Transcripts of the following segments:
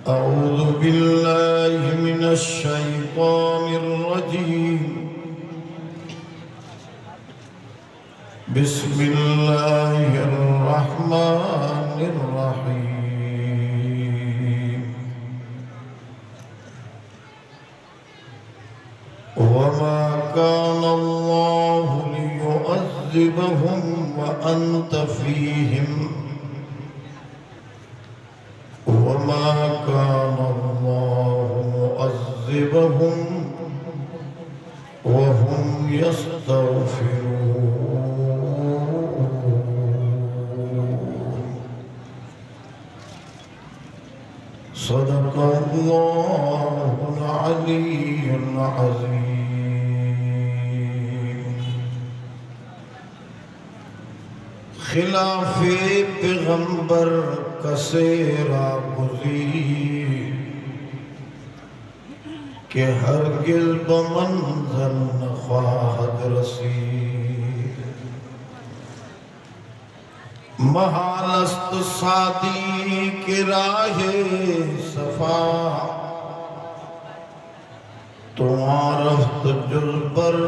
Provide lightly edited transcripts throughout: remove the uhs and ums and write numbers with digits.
أعوذ بالله من الشيطان الرجيم بسم الله الرحمن الرحيم وما كان الله ليعذبهم وأنت فيهم وما كان الله معذبهم وهم يستغفرون صدق الله العلي العظيم خلاف پیغمبر کسیرا گزیر کہ ہرگز بمنزل نخواہد رسید محالست سادی کی راہ صفا تمہارفت جز بر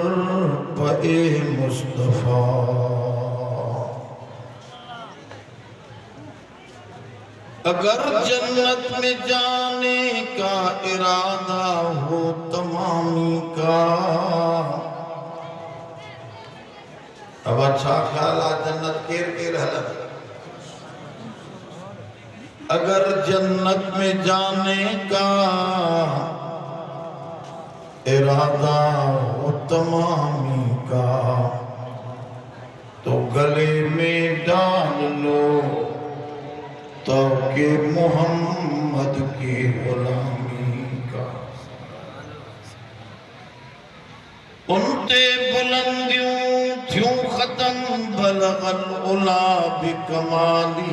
پئے مصطفیٰ اگر جنت میں جانے کا ارادہ ہو تمامی کا اب اچھا خیال آ جنت کیر حلق اگر جنت میں جانے کا ارادہ ہو تمامی کا تو گلے میں ڈال لو تو کہ محمد کی غلامی کا انتے بلندیوں تھیوں ختم بلغ العلا بکمالہ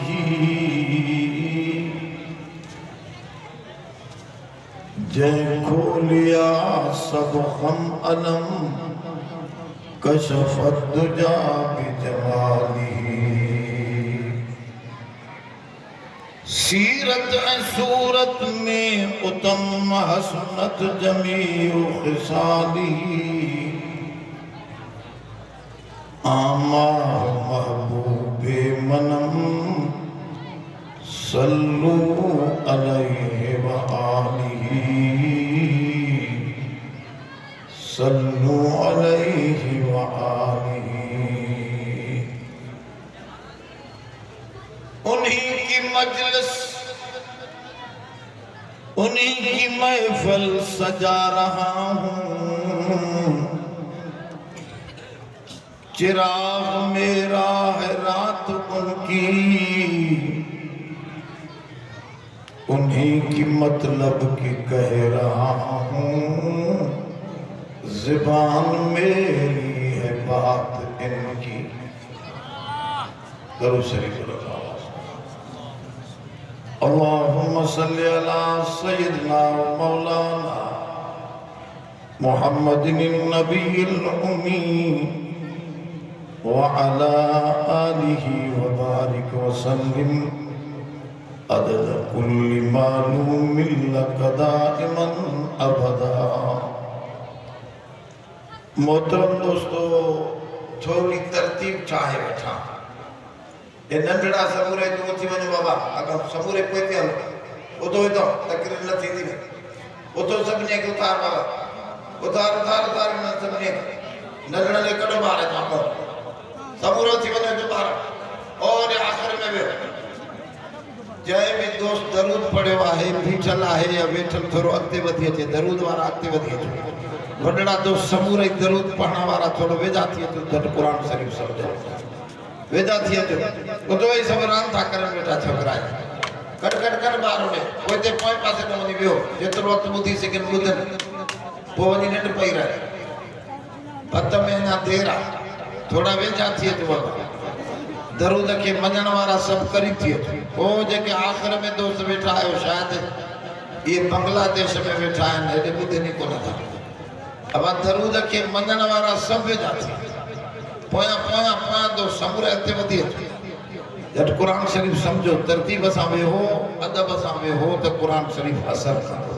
جے کھولیا سب غم علم کشف الدجا بجمالہ سیرت صورت میں اتم حسنت جمیع خصالی آمار محبوب منم صلو علیہ وآلہ صلو علیہ وآلہ انہی کی مجلس انہی کی محفل سجا رہا ہوں چراغ میرا ہے رات ان کی انہی کی مطلب کی کہہ رہا ہوں زبان میری ہے بات ان کی درود شریف رکھا اللهم صل على سيدنا مولانا محمد النبي الأمي وعلى آله وبارك وسلم عدد كل معلوم لك دائما أبدا محترم دوستو تھوڑی ترتیب چاہے بیٹھا یہ ننڈڑا سمورے تو تھی ونجو بابا اگر سمورے پوئتے ہم وہ تو تقریر نہ تھی دی وہ تو سبنے کے اتار بابا اتار سبنے ننڈڑا لے کڑو بارے تھا سمورے تھی ونجو جو بارا اور آخر میں بھی جائے بھی دوست درود پڑے واہے بیٹھل آہے یا بیٹھل تھوڑو اکتے بدھیے تھے درود وارا اکتے بدھیے تھے وڈڑا دوست سمورے درود پڑھنا وارا تھوڑو ویجا تھی تو دھٹ قرآن شریف سمجھا ویدا تھی جو وہ تو ہی سبران تھا کرن بیٹا چھوکرائے کٹ باروں میں کوئی تے پوئے پاسے نہ ہونی بیو جتر وقت بدھی سکن بدن پوانی نٹ پئی رہے پتہ مہینہ دیرا تھوڑا ویجا تھی جو بابا درود کے منن وارا سب کری تھی وہ جے کہ آخر میں دوست بیٹھا ہے شاید یہ بنگلہ دیش میں بیٹھا ہے نیڈے بدھے نہیں کو نہ تھا اب درود کے منن وارا سب ویجا تھی پویا دو سمورے اتے ودھی जब कुरान शरीफ समझो तरतीब सां वेहो अदब सां वेहो तो कुरान शरीफ असर कंदो।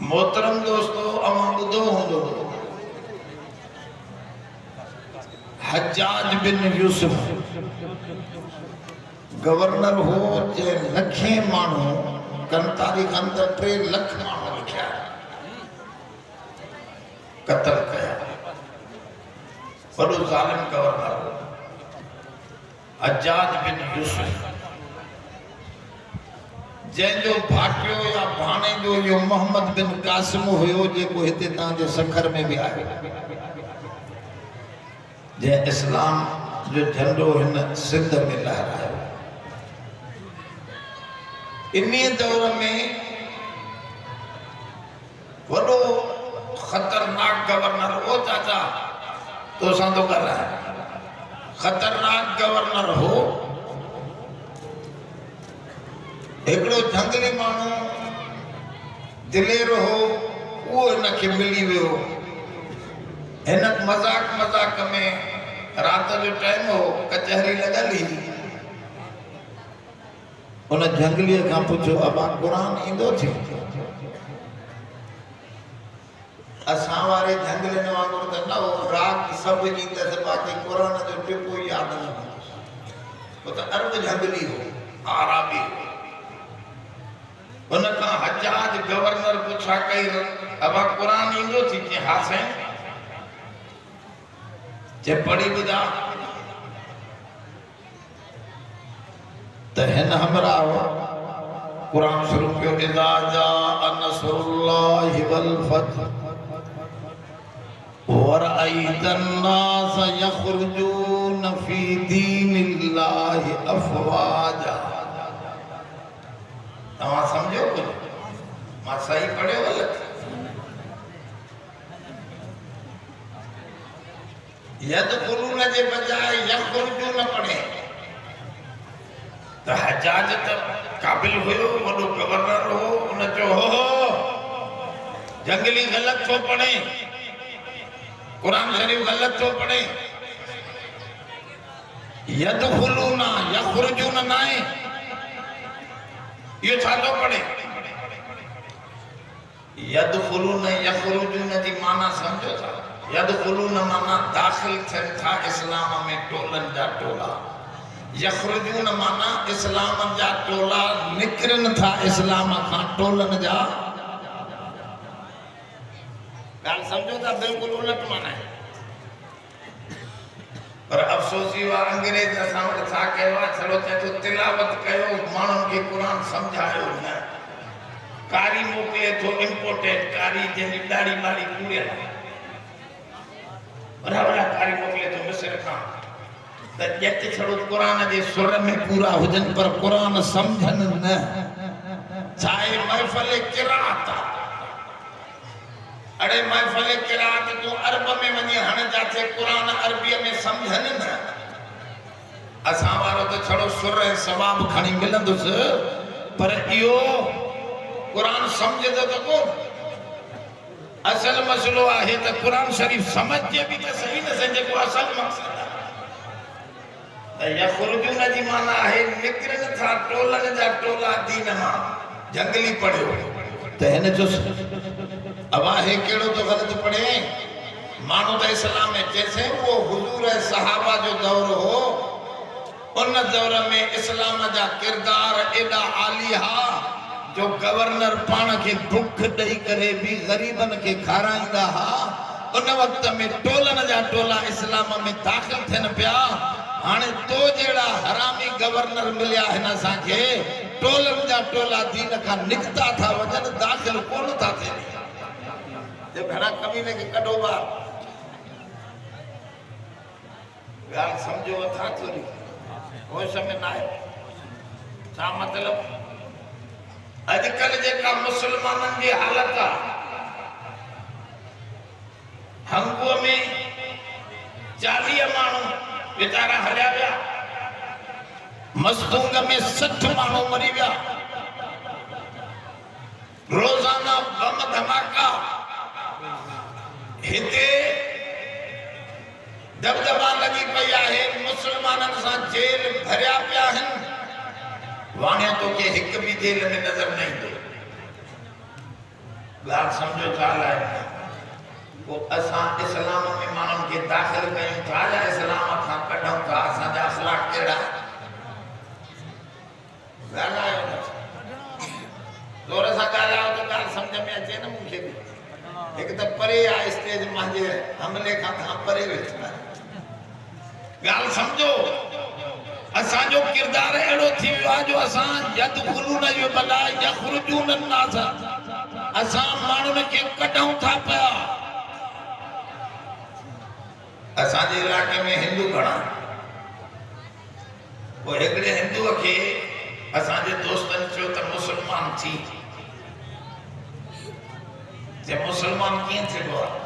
मोहतरम दोस्तों अवां ॿुधो हूंदो हज्जाज बिन यूसुफ गवर्नर हो जे लखे मानू कन तारीख अंदर 3 लाख मानू लिखा कत्ल कया बड़ो जालिम गवर्नर हो हज्जाज बिन यूसुफ जंहिंजो भाटियो या भाणे जो यो मोहम्मद बिन कासिम हुयो जेको हिते तव्हांजे सखर में भी आहे जे इस्लाम जो झंडो हिन सिंध में लहरायो। इन्ही दौर में वॾो खतरनाक गवर्नर हो चाचा तो सां तो कर रहा है खतरनाक गवर्नर हो एकड़ो जंगली मानू दिलेर हो वो इनके मिली वियो हिन मजाक मजाक में रात जो टाइम हो कचहरी लगली उन जंगली का पूछो अबा कुरान इंदो थी असां वारे जंगल ने वांगुर त न हो रात सब ईंदे से बाकी कुरान जो टिपो याद न हो तो अरब जंगली हो आराबी उनका हज्जाज गवर्नर पूछा कई अबा कुरान इंदो थी के हाथ है जे पढ़ी बुझा तो हिन हमरा कुरान शुरू कियो इज़ा जाअ नस्रुल्लाहि वल फतह वरअयतन नास यखरुजून फी दीनिल्लाहि अफवाजा। तव्हां समझो कुछ मां सही पढ़ियो गलत यदखुलून जे बजाय यखरुजून पढ़े तो हज्जाज तो काबिल हुयो वडो गवर्नर हो उन जो हो जंगली गलत छो पढ़े कुरान शरीफ गलत छो पढ़े यदखुलून यखरुजून नाए ये छा तो पढ़े यदखुलून यखरुजून जी माना समझो था यदखुलून माना दाखिल थियन था इस्लाम में टोलन जा टोला यखरुजून माना इस्लाम जा टोला निकरन था इस्लाम का टोलन जा गाल समझो था बिल्कुल उलट माना है पर अफसोसी वा अंग्रेज असां वटि छा कयो आहे चलो चए थो तिलावत कयो माण्हुनि खे क़ुरान सम्झायो न कारी मोकिले थो इम्पोर्टेड कारी जंहिंजी ॾाढ़ी ॿाढ़ी पूरियल वॾा वॾा कारी मोकिले थो मिस्र खां त ॼट छड़ो क़ुरान जे सुर में पूरा हुजनि पर क़ुरान सम्झनि न चाहे महफ़िल क़िराअत अरे महफ़िल क़िराअत तूं अरब में वञी हाणे जाथे क़ुरान अरबीअ में सम्झनि न असां वारो त छड़ो सुर ऐं सवाब खणी मिलंदुसि पर इहो क़ुरान सम्झंदो त कोन असल मसलो आहे त क़ुरान शरीफ समझे भी त सही न सही जेको असल मक़सद आहे यखरुजून जी माना आहे निकरन था टोलन जा टोला दीन मां जंगली पढ़ियो त हिन जो अब आहे केड़ो तो गलत पढ़े मानो तो इस्लाम में जैसे वो हुजूर सहाबा जो दौर हो उन दौर में इस्लाम जा किरदार एडा आली हा जो गवर्नर पान के भूख दई करे भी गरीबन के खाराइंदा हा उन वक्त में टोलन जा टोला इस्लाम में दाखिल थियन पिया हाने तो जेड़ा हरामी गवर्नर मिलिया हिन असां खे टोलन जा टोला दीन का निकता था वजन दाखिल कोन था थियन जे भड़ा कमीने के कढो बा गाल समझो था थोड़ी होश में ना है छा मतलब अजकल जेका मुसलमानन जी हालत आ हंगो में 40 माण्हू बेचारा हलिया विया मस्तूंग में 60 माण्हू मरी विया रोजाना बम धमाका हिते दबदबा लगी पई आहे मुसलमानन सां जेल भरिया पिया आहिनि वाणे तो के हिक भी जेल में नजर न ईंदो ॻाल्हि सम्झो छा आहे वो असां इस्लाम में माण्हुनि खे दाख़िल कयूं था या इस्लाम खां कढूं था असांजा अखलाक कहिड़ा ॻाल्हायो न ज़ोर सां ॻाल्हायो त ॻाल्हि सम्झ में अचे न मूंखे बि हिकु त परे आहे स्टेज मुंहिंजे हमले खां परे वेठा ॻाल्हि सम्झो असांजो किरदार अहिड़ो थी वियो आहे जो असां यदखुलून जो भला यखरुजून नास असां माण्हुनि खे कढूं था पिया असांजे इलाइक़े में हिंदू घणा पोइ हिकिड़े हिंदूअ खे असांजे दोस्तनि चयो त मुसलमान थी जे मुसलमान कीअं थिबो आहे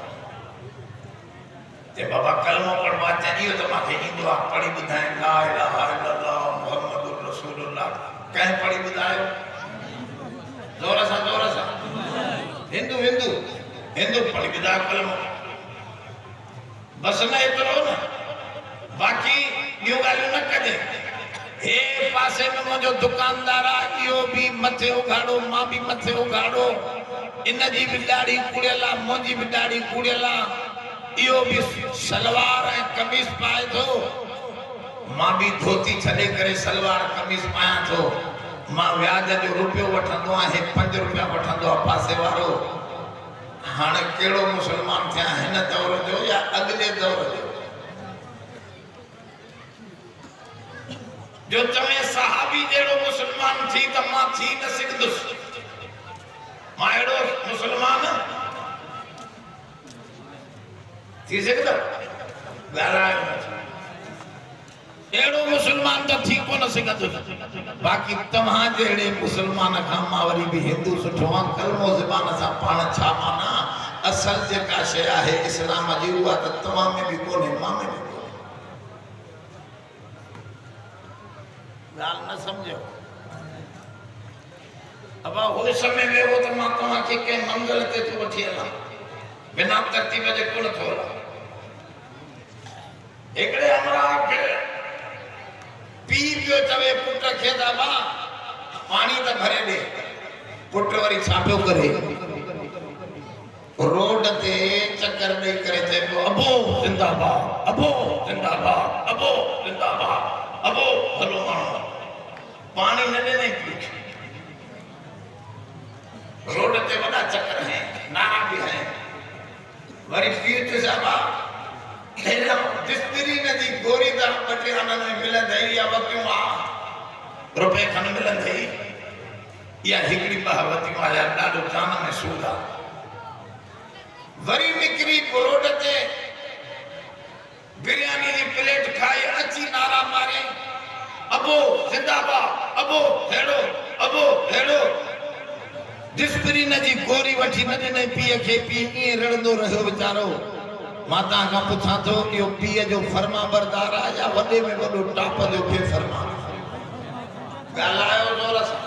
ते बाबा कलमो पढ़वा चाहिए तो माखे ईंदो आहे पढ़ी ॿुधाए ला इलाहा इल्लल्लाह मुहम्मदुर रसूलुल्लाह कंहिं पढ़ी ॿुधायो ज़ोर सां हिंदू हिंदू हिंदू पढ़ी ॿुधायो कलमो बस न एतिरो न बाक़ी ॿियूं ॻाल्हियूं न कजे हे पासे में मुंहिंजो दुकानदार आहे इहो बि मथे उघाड़ो मां बि मथे उघाड़ो इन जी बि ॾाढ़ी कुड़ियल आहे मुंहिंजी बि ॾाढ़ी कुड़ियल आहे इहो भी सलवार ऐं कमीज पाए थो मां भी धोती छॾे करे सलवार कमीज पायां थो मां व्याज जो रुपयो वठंदो आहियां 5 रुपया वठंदो आहे पासे वारो हाणे कहिड़ो मुसलमान थिया हिन दौर जो या अॻिले दौर जो चवे सहाबी जहिड़ो मुसलमान थी त मां थी न सघंदुसि मां अहिड़ो मुसलमान थी सघंदो ॻाल्हायो अहिड़ो मुसलमान त थी कोन सघंदो बाक़ी तव्हां जहिड़े मुसलमान खां मां वरी बि हिंदू सुठो आहे कलमो ज़बान सां पाण छा माना असल जेका शइ आहे इस्लाम जी उहा त तव्हां में बि कोन्हे मां में बि कोन्हे ॻाल्हि न सम्झो अब हो समय वेहो त मां तव्हांखे कंहिं मंगल ते थो वठी हलां बिना तरतीब जे कोन थो हलां हिकिड़े अमरा खे पीउ पियो चवे पुट खे त बा पाणी त भरे ॾे पुट वरी छा पियो करे रोड ते चक्कर ॾेई करे चए पियो अबो जिंदाबाद अबो जिंदाबाद अबो जिंदाबाद अबो हलो माण्हू पाणी न ॾिनई पीउ रोड ते वॾा चक्कर हैं नारा भी हैं वरी पीउ चयो साहबा डिस्पिरिन जी गोरी त 2 आननि में मिलंदई या वकियूं आ रुपए खन मिलंदई या हिकिड़ी बहावतियूं आ या ॾाढो जान में सूद आ वरी निकिरी रोड ते बिरयानी जी प्लेट खाई अची नारा मारे अबो जिंदाबाद अबो हेड़ो अबो हेड़ो डिस्पिरिन जी गोरी वठी न ॾिनई पीउ खे पीउ ईअं रड़ंदो रहियो वीचारो मां तव्हां खां पुछां थो इहो पीउ जो फर्मा बरदार आहे या वॾे में वॾो टाप जो खे फर्मा ॻाल्हायो ज़ोर सां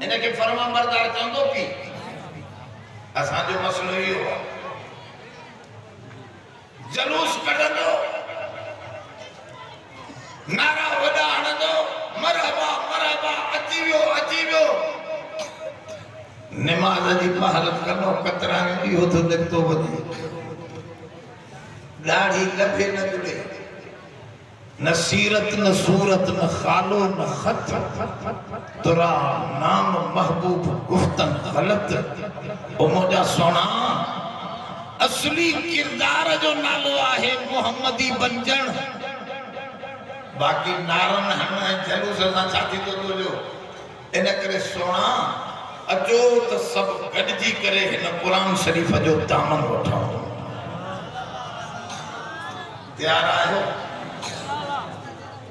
इनखे फर्मा बरदार चवंदो पीउ असांजो मसलो इहो आहे जलूस कढंदो नारा वॾा हणंदो मरहबा मरहबा अची वियो नमाज जी पहल कंदो कतरा में इहो तो निकितो वञे दाढ़ी लभे न जुड़े न सीरत न सूरत न खालो न खत तुरा नाम महबूब गुफ्तन गलत ओ मोजा सोना असली किरदार जो नालो आहे मोहम्मदी बंजण बाकी नारन हण जलूस सां छा थींदो तुंहिंजो इन करे सोना अचो त सब गॾिजी करे हिन कुरान शरीफ़ जो दामन वठूं तैयार आहियो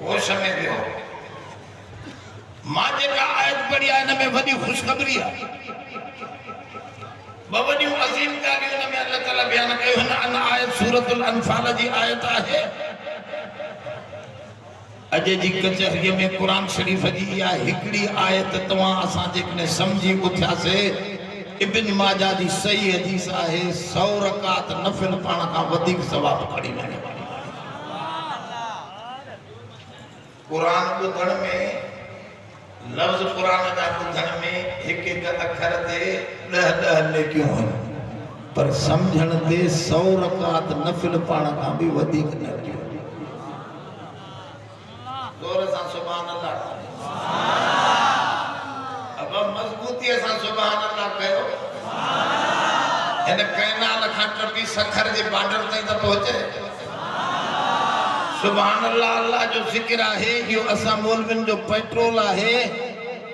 होश में वियो मां जेका आयत पढ़ी आहे हिन में वॾी ख़ुशख़बरी आहे ॿ वॾियूं अज़ीम ॻाल्हियूं हिन में अल्लाह ताला बयान कयो हिन आयत सूरतुल अनफाल जी आयत आहे अॼु जी कचहरीअ में कुरान शरीफ़ जी इहा हिकिड़ी आयत तव्हां असां जेकॾहिं सम्झी उथियासीं इब्न माजा जी सही हदीस आहे 100 रकात नफ़िल पाण खां वधीक सवाब खणी वञे कुरान ॿुधण में लफ़्ज़ कुरान जा ॿुधण में हिक हिक अखर ते 10 नेकियूं आहिनि, पर सम्झण ते 100 रकात नफ़िल पाण खां बि वधीक नेकियूं। ज़ोर सां सुभान अल्लाह। अब मज़बूतीअ सां सुभान अल्लाह कयो। हिन कैनाल खां टपी सखर जे बॉर्डर ताईं त पहुचे। सुभान अल्लाह। अल्लाह जो ज़िक्र आहे। इहो असां मौलविन जो पेट्रोल आहे।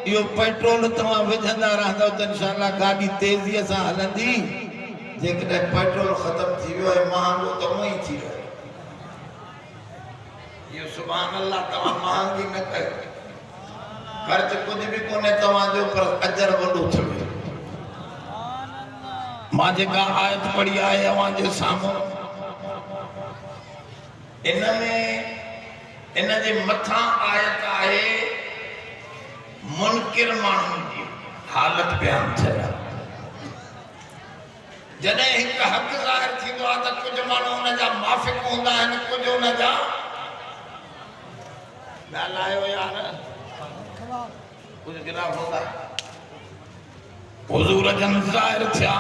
इहो पेट्रोल तव्हां विझंदा रहंदव त इंशाअल्लाह गाॾी तेज़ीअ सां हलंदी। जेकॾहिं पेट्रोल ख़तम थी वियो आहे महांगो त उहो ई थी वियो। इहो सुभान अल्लाह तव्हां महांगी न कयो। ख़र्च कुझु बि कोन्हे तव्हांजो, पर अजर वॾो थियो। मां जेका आयत पढ़ी आहे अव्हां जे साम्हूं, इन जे मथां आयत आहे मुनकिर माण्हुनि जी हालत बयान थियल आहे। जॾहिं हिकु हक़ ज़ाहिर थींदो आहे त कुझु माण्हू हुन जा माफ़िक हूंदा आहिनि, कुझु हुन जा ॻाल्हायो यार कुझु गिला हूंदा। हुज़ूर जन ज़ाहिर थिया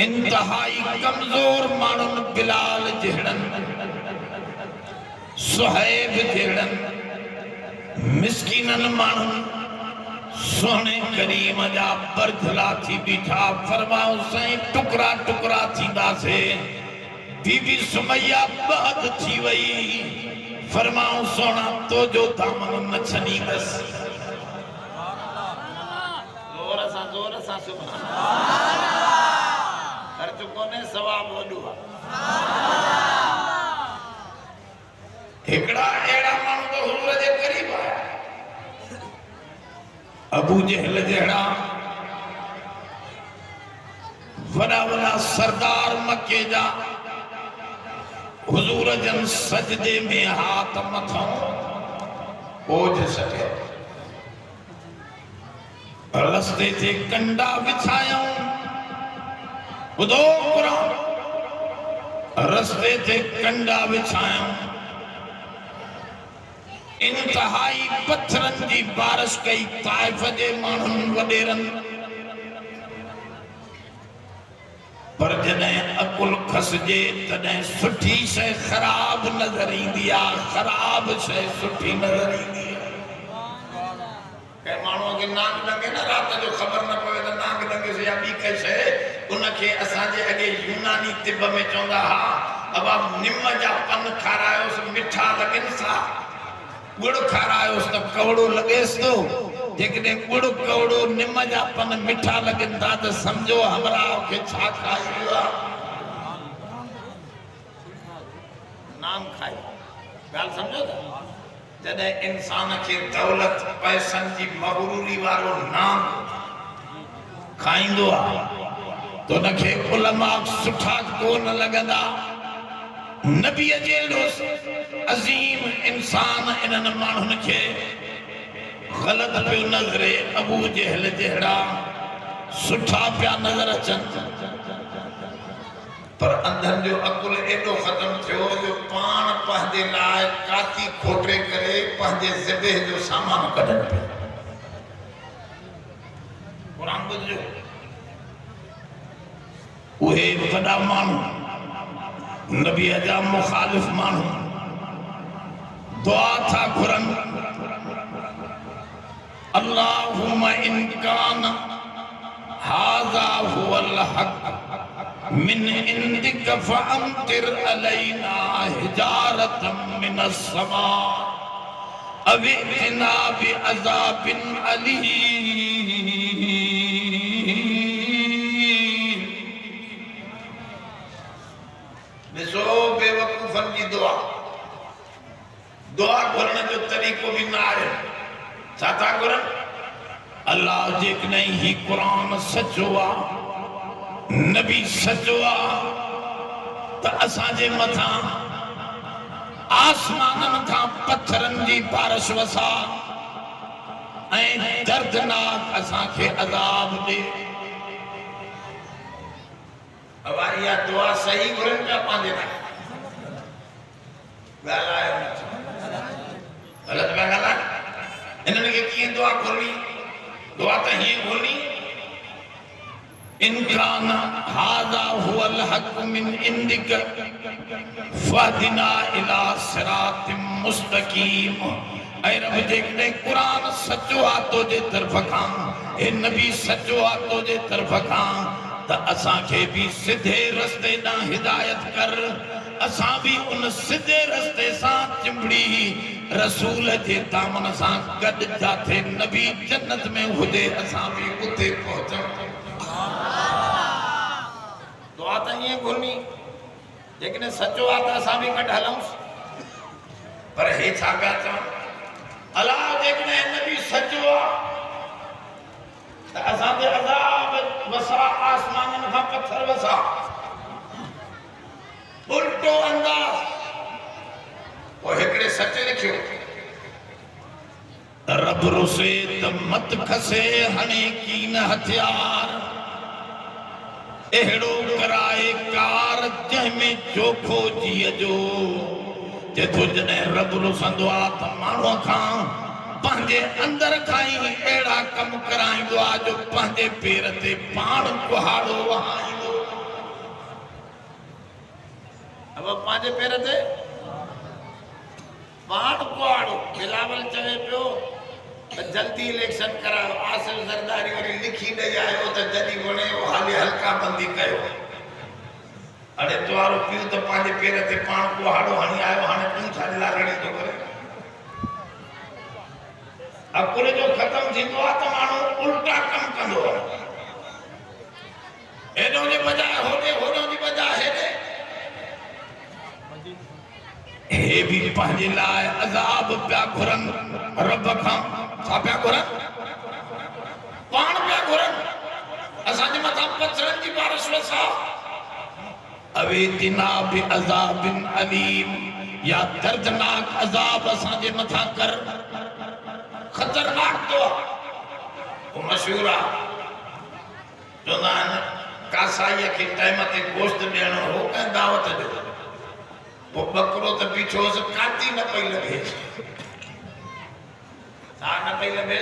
इंतहाई कमज़ोर माण्हुनि, बिलाल जहिड़नि, सुहैब जहिड़नि मिस्कीननि माण्हुनि सोने करीम जा बरझला थी बीठा। फरमाओ साईं टुकड़ा टुकड़ा थींदासे। बीबी सुमैया बहद थी वई। फरमाओ सोना तो जो दामन न छॾींदस। ज़ोर सां सुभान अल्लाह। ख़र्च कोन्हे, सवाब वॾो आहे। हिकिड़ा अहिड़ा माण्हू त हुज़ूर जे क़रीब आया, अबू जहल जहिड़ा वॾा वॾा सरदार मके जा। हुज़ूर जन सजदे में हाथ मथां बोझ सटियो, रस्ते ते कंडा विछायूं। ॿुधो क़ुरान, रस्ते ते कंडा विछायूं। इंतहाई पत्थरनि जी बारिश कई ताइफ़ जे माण्हुनि वॾेरनि। पर जॾहिं अकुल खसिजे तॾहिं सुठी शइ ख़राब नज़र ईंदी आहे, ख़राब शइ सुठी नज़र ईंदी आहे। कंहिं माण्हूअ खे नांग ॾंगे न, राति जो ख़बर न पवे त नांग ॾंगेसि या ॿी काई शइ, उनखे असांजे अॻे यूनानी तिब में चवंदा हुआ अब निम जा पन खारायोसि मिठा लॻनि था, गुड़ खारायोसि त कवड़ो लॻेसि थो। जेकॾहिं गुड़ कवड़ो निम जा पन मिठा लॻनि था त सम्झो हमरा खे छा खाई वियो आहे, नाम खाई। ॻाल्हि सम्झो था? जॾहिं इंसान खे दौलत पैसनि जी मगरूरी वारो नाम खाईंदो आहे त उनखे उलमा सुठा कोन लॻंदा। नबीअ जहिड़ो अज़ीम इंसान इन्हनि माण्हुनि खे ग़लति पियो नज़रे। अबू जहल जहिड़ा सुठा पिया नज़र अचनि, पर अंधनि जो अकुल एॾो ख़तम थियो जो पाण पंहिंजे लाइ काती खोटे करे पंहिंजे ज़िबे जो सामान कढनि पिया। क़ुरान ॿुधजो। उहे वॾा माण्हू, नबीअ जा मुखालिफ़ माण्हू दुआ था घुरनि, अल्लाहुम्मा इन कान हाज़ा हुवल हक़ मिन इंदिक फअमतिर अलैना हिजारतम मिनस समा अव इतना बिअज़ाबिन अलीम। ॾिसो बेवकूफ़नि जी दुआ, दुआ घुरण जो तरीक़ो बि न आहे। छा था घुरनि? अल्लाह जेकॾहिं ही क़ुरान सचो आहे, नबी सचो आहे, त असांजे मथां आसमाननि खां पत्थरनि जी बारिश वसा ऐं दर्दनाक असांखे अज़ाब ॾे। अब इहा दुआ सही घुरनि पिया पंहिंजे लाइ। ॻाल्हायो नथो ग़लति पिया ॻाल्हाइनि इन्हनि खे कीअं दुआ खोलणी दुआ त हीअं खोलणी इनकान हाज़ा हुवल हक़ मिन इंदिक फहदिना इला सिरातिम मुस्तकीम ऐ रब जेकॾहिं क़ुरान सचो आहे तुंहिंजे तरफ़ खां हे नबी सचो आहे तुंहिंजे तरफ़ खां त असांखे बि सिधे रस्ते ॾांहुं हिदायत कर असां बि उन सिधे रस्ते सां चिंबड़ी रसूल जे दामन सां गॾु जाथे नबी जन्नत में हुजे असां बि उते पहुचूं दुआ त ईअं घुरणी जेकॾहिं सचो आहे त असां बि गॾु हलूं पर हे छा पिया चवनि अला जेकॾहिं नबी सचो आहे त असां ते अज़ाब वसा आसमाननि खां पत्थर वसा उल्टो अंदाज़ पोइ हिकिड़े सच लिखियो रब रुसे त मत खसे हणे कीन हथियार एड़ो कराए कार जंहिंमें चोखो जीअ जो जेतो जॾहिं रब रुसंदो आहे त माण्हूअ खां पंहिंजे अंदर खां ई अहिड़ा कम कराईंदो आहे जो पंहिंजे पेर ते पाण कुहाड़ो वहाईंदो अब पंहिंजे पेर ते पाण कुहाड़ो बिलावल चवे पियो जल्दी इलेक्शन करायो आसिफ ज़रदारी वरी लिखी ॾेई आयो त जॾहिं वणे हाली हल्का बंदी कयो अड़े तुआरो पियो त पंहिंजे पेर ते पाण कुहाड़ो हणी आयो हाणे तूं छा लाइ लड़ी थो करे अकुल जो ख़त्म थींदो आहे त माण्हू उल्टा कम कंदो आहे हेॾो जे बजाए होॾे होॾो जी बजाए हेॾे हे भी पंहिंजे लाइ अज़ाब पिया घुरनि रब खां छा पिया घुरनि पाण पिया घुरनि असांजे मथां पथरनि जी बारिश वसा अवेतिना बि अज़ाबिन अलीम या दर्दनाक अज़ाब असांजे मथां कर खतरनाक तो वो मशहूर आहे चवंदा आहिनि कासाईअ खे टाइम ते गोश्त ॾियणो हो कंहिं दावत जो वो बकरो त बीठो हुअसि काती न पई लॻे छा न पई लॻे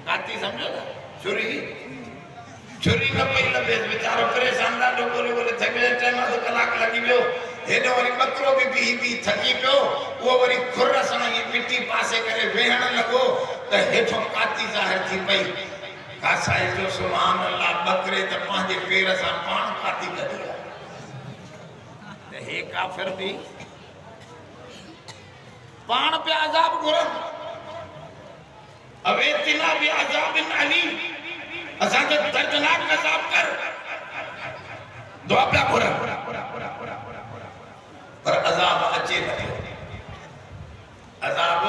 काती सम्झो था छुरी छुरी न पई लॻे वीचारो परेशान ॾाढो ॻोल्हे ॻोल्हे थकी वियो टाइम अधु कलाक लॻी वियो हेॾो वरी बकरो बि बीह थकी पियो उहो वरी खुर सां ई मिटी पासे करे वेहण लॻो त हेठों काती ज़ाहिर थी पई कासाई जो सुभान अल्लाह बकरे त पंहिंजे पेर सां पाण काती कढी हे काफिर भी पाण पे अज़ाब घुरन अवेतिना भी अज़ाबिन अलीम असांखे दर्दनाक अज़ाब कर दुआ पिया घुरन पर अज़ाब अचे नथो अज़ाब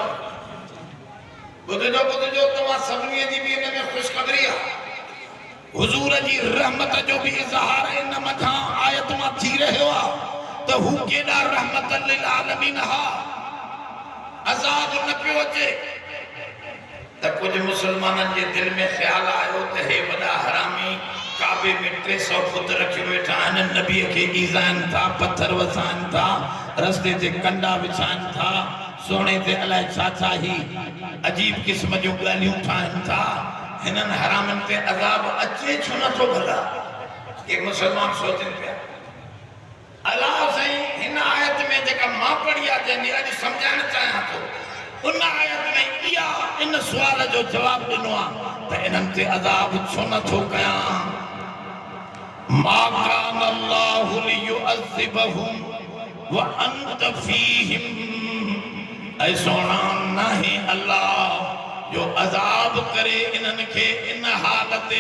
ॿुधजो तव्हां सभिनी जी बि हिन में ख़ुशख़बरी आहे हुज़ूर जी रहमत जो भी इज़हार इन मथां आयत मां थी रहियो आहे तो हु केड़ा रहमत लिल आलमीन हा अज़ाब न पियो अचे त कुछ मुसलमानन जे दिल में ख्याल आयो त हे वॾा हरामी काबे में 300 फुट रखी वेठा आहिनि नबी खे ईज़ाइन था पत्थर वसाइन था रस्ते ते कंडा विछाइन था सोने ते अलाए छा ही अजीब किस्म जो ॻाल्हियूं ठाहिनि था हिननि हरामनि ते अज़ाब अचे छो नथो भला ये मुसलमान सोचनि पिया अल्लाह सही हिन आयत में जेका मां पढ़ी आहे जंहिंजी अॼु सम्झाइण चाहियां थो उन आयत में इहा इन सुवाल जो जवाब ॾिनो आहे त इन्हनि ते अज़ाब छो नथो कयां मा कान अल्लाहु लियुअज़िबहुम व अंत फीहिम ऐ सोना नाहे अल्लाह जो अज़ाब करे इन्हनि खे इन हालत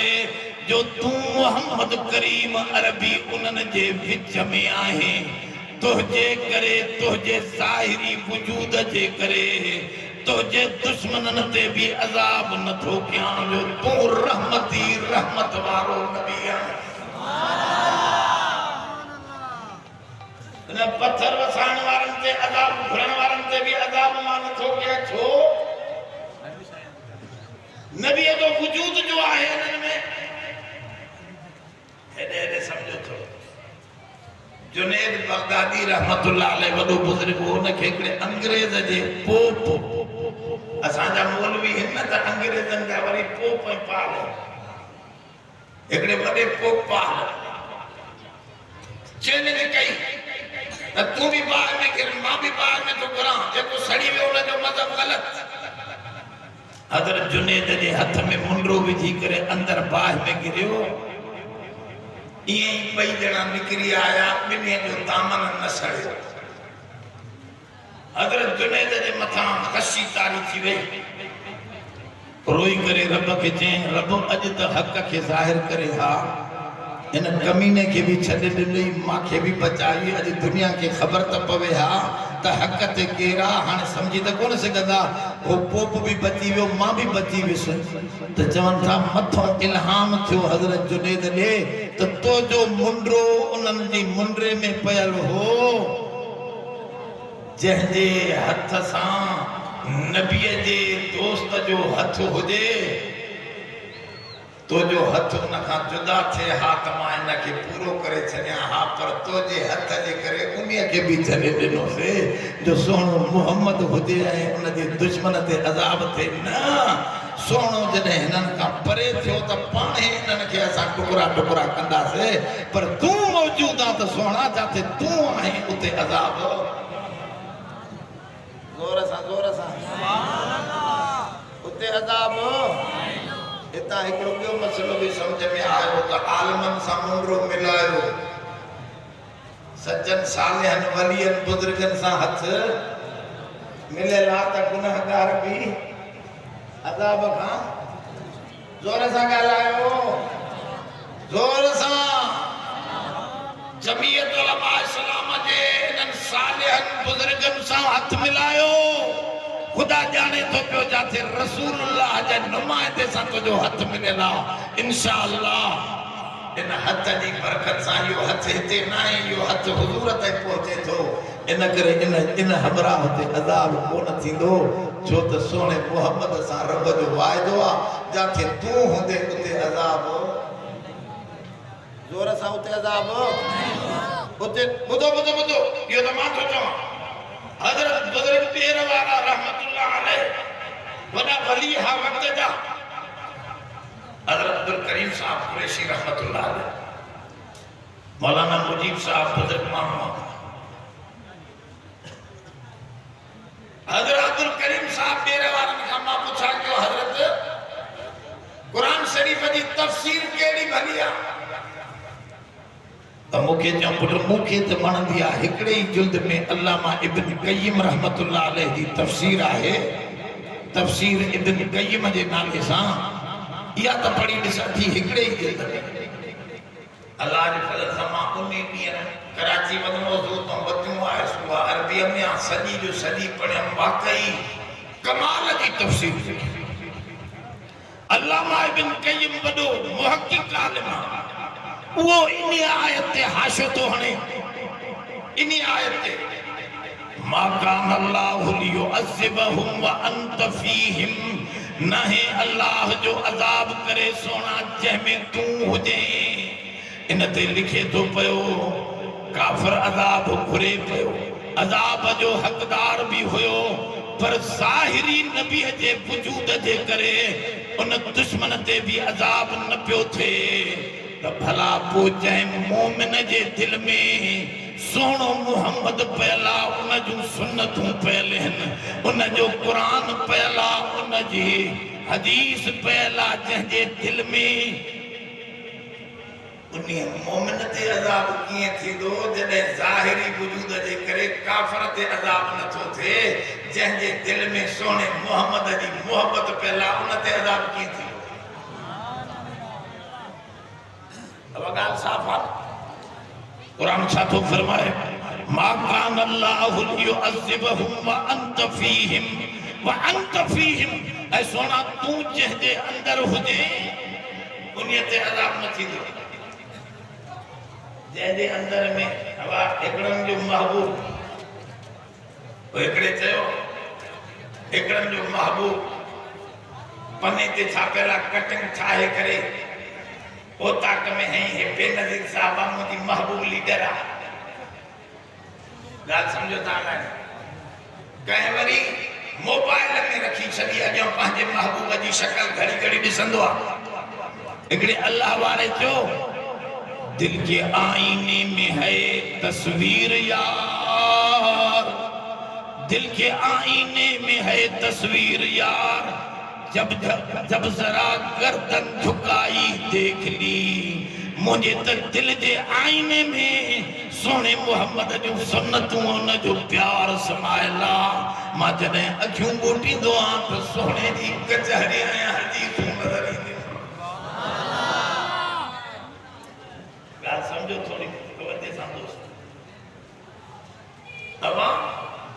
जो तू मोहम्मद करीम अरबी उन्हनि जे विच में आहे तुझे करे तुझे ज़ाहिरी वजूद जे करे तुझे दुश्मनन ते भी अज़ाब नथो कयां जो तू रहमती रहमत वारो नबी आहे न पत्थर वसाइण वारनि ते अज़ाब घुरण वारनि ते भी अज़ाब मां नथो कयां छो नबी जो वजूद जो आहे इन्हनि में हेॾे समझो थो जुनेद बगदादी रहमतुल्लाह अलैह वॾो बुज़ुर्ग हो, उनखे हिकिड़े अंग्रेज़ जे पोप, असांजा मौलवी हिन त अंग्रेज़नि जा वरी पोप ऐं पाल, हिकिड़े वॾे पोप पाल चैलेंज कई त तूं बि बाहि में गिर, मां बि बाहि में थो घिरां, जेको सड़ी वियो उनजो मज़हब ग़लति। हज़रत जुनेद जे हथ में मुंडो विझी करे अंदर बाहि में गिरियो, ईअं ई ॿई ॼणा निकिरी आया, ॿिन्ही जो दामन न सड़ियो। हज़रत जुनेद जे मथां कशी तारी थी वई, रोई करे रब खे चयईं, रब अॼु त हक़ खे ज़ाहिर करे हा, इन कमीने के भी छॾे ॾिनई, मांखे बि बचाई, अॼु दुनिया खे ख़बर त पवे हा त हक़ ते केरु आहे। हाणे सम्झी त कोन सघंदा, हो पोप बि बची वियो, मां बि बची वियुसि, त चवनि था मथों इल्हाम थियो हज़रत जुनेद ॾे त तो जो मुंडो उन्हनि जी मुंडरे में पयल हो, जंहिंजे हथ सां नबीअ जे दोस्त जो हथ हुजे, तो जो हथ उन खां जुदा थिए हा त मां इनखे पूरो करे छॾियां हा, पर तो जे हथ जे करे उन्हीअ खे बि छॾे ॾिनोसीं जो सोणो मुहम्मद हुजे ऐं उनजे दुश्मन ते अज़ाब थिए न। सोणो जॾहिं हिननि खां परे थियो त पाण ई हिननि खे असां टुकड़ा टुकड़ा कंदासीं, पर तूं मौजूद आहे त सोणा जाते तूं आहीं उते अज़ाब। ज़ोर सां उते अज़ाब। इतां हिकिड़ो ॿियो मसइलो बि सम्झ में आयो त आलमनि सां मुंडो मिलायो, सजन सालिहनि वलियनि बुज़ुर्गनि सां हथ मिलियल आहे त गुनहगार बि अज़ाब खां। ज़ोर सां ॻाल्हायो, ज़ोर सां। जमीयत उलमा इस्लाम जे इन्हनि सालिहनि बुज़ुर्गनि सां हथ मिलायो, खुदा जाने तो पियो जाते रसूलुल्लाह जे नुमाइंदे सां तुंहिंजो हथ मिलियल आहे, इंशाअल्लाह इन हथ जी बरकत सां इहो हथ हिते न आहे, इहो हथ हुज़ूर ताईं पहुचे थो, इन करे इन हमराह ते अज़ाब कोन थींदो, छो त सोने मुहम्मद सां रब जो वाइदो आहे, जाते तूं हूंदे उते अज़ाब। ज़ोर सां उते अज़ाब। उते ॿुधो ॿुधो ॿुधो, इहो त मां थो चवां, हज़रत बुज़ुर्ग पीर वारा रहमतुल्लाह अलैह वॾा वली हा वक़्त जा, हज़रत अब्दुल करीम साहब कुरैशी रहमतुल्लाह अलैह, मौलाना मुजीब साहब बुज़ुर्ग मामू, हज़रत अब्दुल करीम साहब पीर वारनि खां मां पुछा कयो, हज़रत क़ुरान शरीफ़ जी तफ़सीर कहिड़ी भली आहे? त मूंखे चयो पुट मूंखे त वणंदी आहे हिकिड़े ई जुल्द में अल्लामा इब्न क़य्यिम रहमतुल्लाह अलैह जी तफ़सीर आहे, तफ़सीर इब्न क़य्यिम जे नाले सां, इहा त पढ़ी ॾिस थी हिकिड़े ई जुल्द में। अल्लाह जे फज़ल सां मां उन ॾींहुं कराची वञो तो वधियो आहे, सुबुह अरबीअ में सॼी जो सॼी पढ़ियमि, वाक़ई कमाल जी तफ़सीर लिखी। अल्लामा इब्न क़य्यिम वॾो मुहक़्क़िक़ आलिम आहे, वो इन आयत ते हाशो तो हणे, इन आयत ते मा कान अल्लाहु लियुअज़्ज़िबहुम व अंत फीहिम, न है अल्लाह जो अज़ाब करे सोना जंहिंमें तूं हुजे। इन ते लिखे तो पियो काफ़िर अज़ाब घुरे पियो, अज़ाब जो हक़दार भी हुयो, पर ज़ाहिरी नबी जे वजूद जे करे उन दुश्मन ते भी अज़ाब न पियो थिए, त भला पो जंहिं मोमिन जे दिल में सोनो मुहम्मद पहला, उन जूं सुन्नतूं पहल आहिनि, उन जो क़ुरान पहला, उन जी हदीस पहला, जंहिंजे दिल में उन मोमिन ते अज़ाब कीअं थींदो जॾहिं ज़ाहिरी वजूद जे करे काफ़िर ते अज़ाब नथो थिए, जंहिंजे दिल में सोने मुहम्मद जी मोहब्बत पहला, उन ते अज़ाब कीअं थींदो? ॻाल्हि साफ़ आहे। क़ुरान छा थो फरमाए, मा कान अल्लाहु लियुअज़्ज़िबहुम व अंत फीहिम व अंत फीहिम, ऐं सोना तूं जंहिंजे अंदर हुजे उन्हीअ ते अज़ाब न थींदो, जंहिंजे अंदर में हवा हिकिड़नि जो महबूब, हिकिड़े चयो हिकिड़नि जो महबूब पने ते छापियल कटिंग ठाहे करे ओताक में है, ये बेनज़ीर साहब मुझी महबूब लीडर है, गाल समझो था ना कहीं वरी मोबाइल में रखी छड़ी अजो पांजे महबूब जी शक्ल घड़ी घड़ी दिसंदो एकड़े अल्लाह वाले जो दिल के आईने में है तस्वीर यार, दिल के आईने में है तस्वीर यार, जब जब जरा गर्दन झुकाई देख ली मुझे तो दिल के आईने में सोने मोहम्मद जो सुन्नतूं उन जो प्यार समायला मां जने अखियूं ॿूटी दो तो सोने जी कचहरी आया हदीस नजर ईंदी गाल समझो थोड़ी वधे सां दोस्त अवा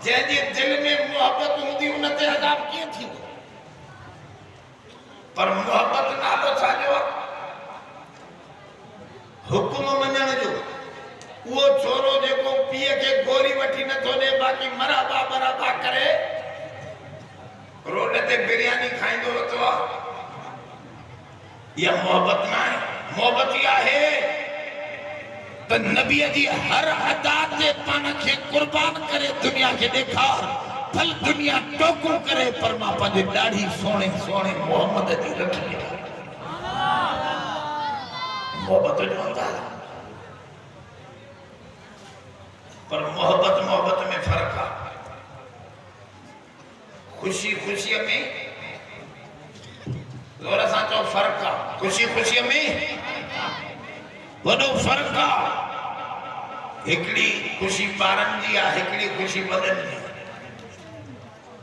जंहिंजे दिल में मोहब्बत हूंदी उन ते अज़ाब कीअं थींदो पर मोहब्बत नालो छाजो हुकुम मञण जो वो छोरो जेको पीए के गोरी वठी नथो दे बाकी मराबा बराबा करे रोड ते बिरयानी खाईंदो रहंदो आहे या मोहब्बत ना है मोहब्बत या है तो नबी जी हर अदा ते पान के कुर्बान करे दुनिया के ॾेखार फल दुनिया टोकू करे पर मां पंहिंजी ॾाढी सोणे सोणे मोहम्मद जी रखी मोहब्बत जो होता है पर मोहब्बत मोहब्बत में फर्क है खुशी खुशी में जोर सां चओ फर्क है खुशी खुशी में वडो फर्क है हिकड़ी खुशी ॿारनि जी आहे हिकड़ी खुशी वॾनि जी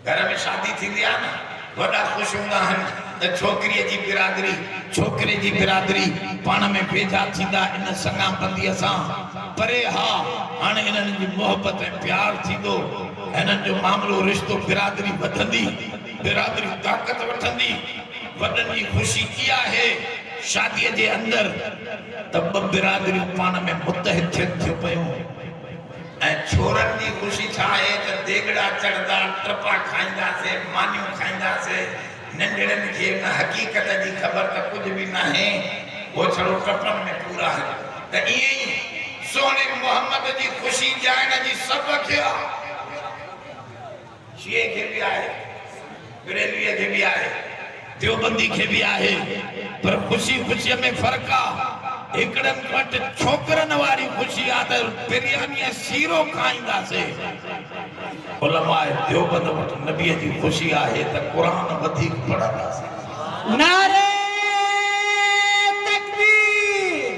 घर में शादी थींदी आहे न वॾा ख़ुशि हूंदा आहिनि त छोकिरीअ जी बिरादरी छोकिरे जी बिरादरी पाण में भेजा थींदा इन संगा बंदीअ सां परे हा हाणे इन्हनि जी मोहब्बत ऐं प्यार थींदो इन्हनि जो मामलो रिश्तो बिरादरी वधंदी बिरादरी ताक़त वठंदी वॾनि जी ख़ुशी इहा आहे शादीअ जे अंदरि त ॿ बिरादरियूं पाण में मुतहिद थियूं पियूं ऐं छोरनि जी ख़ुशी छा आहे त देगड़ा चढ़ंदा टपा खाईंदासीं मानियूं खाईंदासीं नंढड़नि खे न हक़ीक़त जी ख़बर त कुझु बि न आहे वो छड़ो टपनि में पूरा आहे त ईअं ई सोने मोहम्मद जी ख़ुशी ॼाइण जी सभु खे आहे शीए खे बि आहे बरेलवीअ खे बि आहे देवबंदी खे बि आहे पर ख़ुशी ख़ुशीअ में फ़र्क़ु आहे हिकड़नि वटि छोकरनि वारी ख़ुशी आहे त बिरयानी ऐं सीरो खाईंदासीं उलमा देवबंद वटि नबीअ जी ख़ुशी आहे त क़ुर वधीक पढ़ंदासीं नारे तकबीर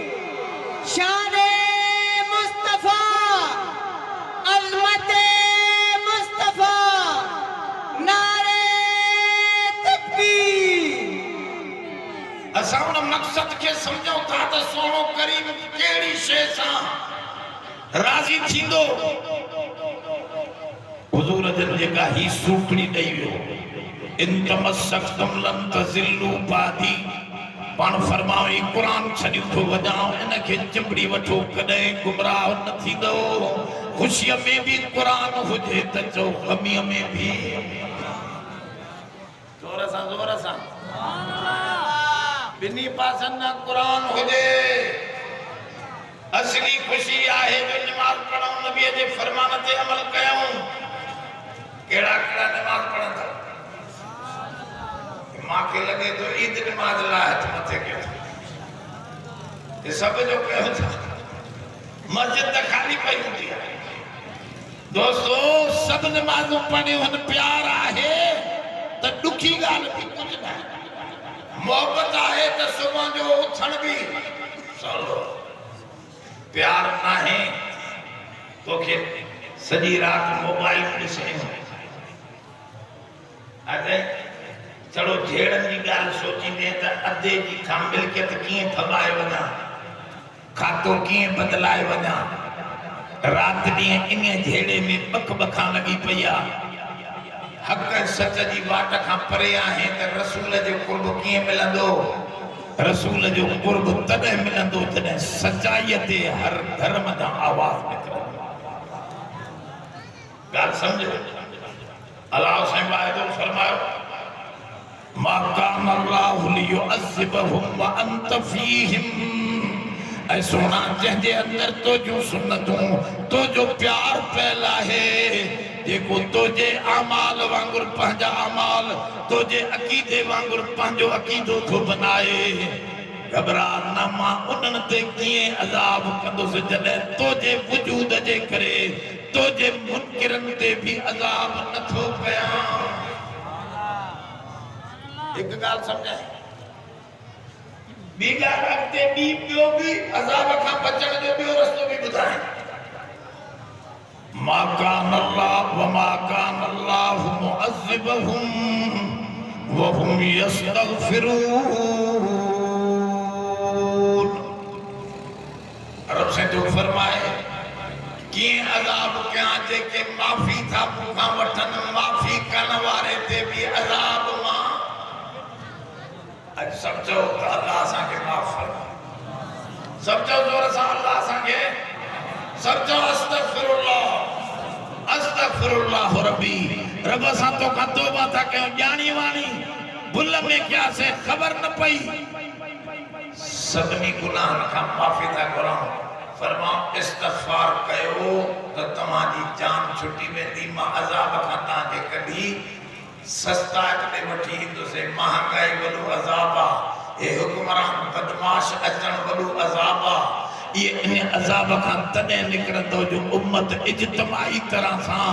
शाने मुस्तफा अलमते मुस्तफा नारे तकबीर असां उन मक़सद खे सम्झूं था त सोनो करीम कहिड़ी शइ सां राज़ी थींदो हुज़ूर जन जेका ही सूखड़ी ॾेई वियो इन तमस्सकतुम लन तज़िल्लू बादी पाण फरमावे क़ुरान छॾी थो वॼां इन खे चिंबड़ी वठो कॾहिं गुमराह न थींदो ख़ुशीअ में बि क़ुरान हुजे त चओ ग़मीअ में बि ज़ोर सां बिनी पासन न क़ुरान हुजे असली खुशी आहे जो नमाज पढ़ूं नबी जे फरमान ते अमल कयूं केड़ा केड़ा नमाज पढ़ंदा मां के लगे तो ईद नमाज ला हथ मथे कयो ये सब जो कयो था मस्जिद त खाली पई हूंदी आहे दोस्तों सब नमाज़ूं पढ़ियूं हन प्यार आहे त दुखी ॻाल्हि बि कुझु न आहे मोहब्बत आहे त सुबह जो उथण भी सवलो प्यार नाहे तोखे सॼी रात मोबाइल ॾिसणी अरे चलो झेड़न जी ॻाल्हि सोचींदे त अधे जी खां मिल्कियत कीअं फबाए वञा खातो कीअं बदलाए वञा रात ॾींहं इन झेड़े में बख बखा लगी पई आहे हक़ सच जी वाट खां परे आहे त रसूल जो कुर्ब कीअं मिलंदो रसूल जो कुर्ब तॾहिं मिलंदो जॾहिं सचाईअ ते हर धर्म जा आवाज़ निकिरंदो ॻाल्हि सम्झो अलाह साईं वाहिदो फरमायो मा कान अल्लाहु लियुअज़्ज़िबहुम व अंत फीहिम ऐ सोना जंहिंजे अंदर तो जो सुन्नतूं तो जो प्यार पहला है जेको तुझे अमाल वांगुर पंहिंजा अमाल तुझे अकीदे वांगुर पंहिंजो अकीदो थो बनाए घबरा न मां उन्हनि ते कीअं अज़ाब कंदुसि जॾहिं तुझे वजूद जे करे तुझे मुनकिरनि ते भी अज़ाब नथो कयां एक ॻाल्हि सम्झाए ॿी ॻाल्हि अॻिते ॿियो बि अज़ाब खां बचण जो ॿियो रस्तो बि ॿुधाए मा कान अल्लाह मुअज़्ज़िबहुम व हुम यस्तग़फिरून रब से तो फरमाए कि अज़ाब क्या जेके माफ़ी था मूंखां वठनि माफ़ी करण वारे ते भी अज़ाब मां आज समझो तो अल्लाह असांखे माफ़ फरमाए समझो जोर सां अल्लाह असांखे समझो अस्तगफिरुल्लाह रब्बी रब असां तोखां तौबा था कयूं ॼाणी वाणी भुल में क्या से ख़बर न पई सभिनी गुनाहनि खां माफ़ी था घुरऊं फरमाओ इस्तग़फार कयो त तव्हांजी जान छुटी वेंदी मां अज़ाब खां तव्हांखे कढी सस्ता कॾहिं वठी ईंदुसि महांगाई वॾो अज़ाब आहे हे हुक्मरान बदमाश अचण वॾो अज़ाब आहे ये इन अज़ाब खां तॾहिं निकिरंदो जो उम्मत इज्तिमाई तरह सां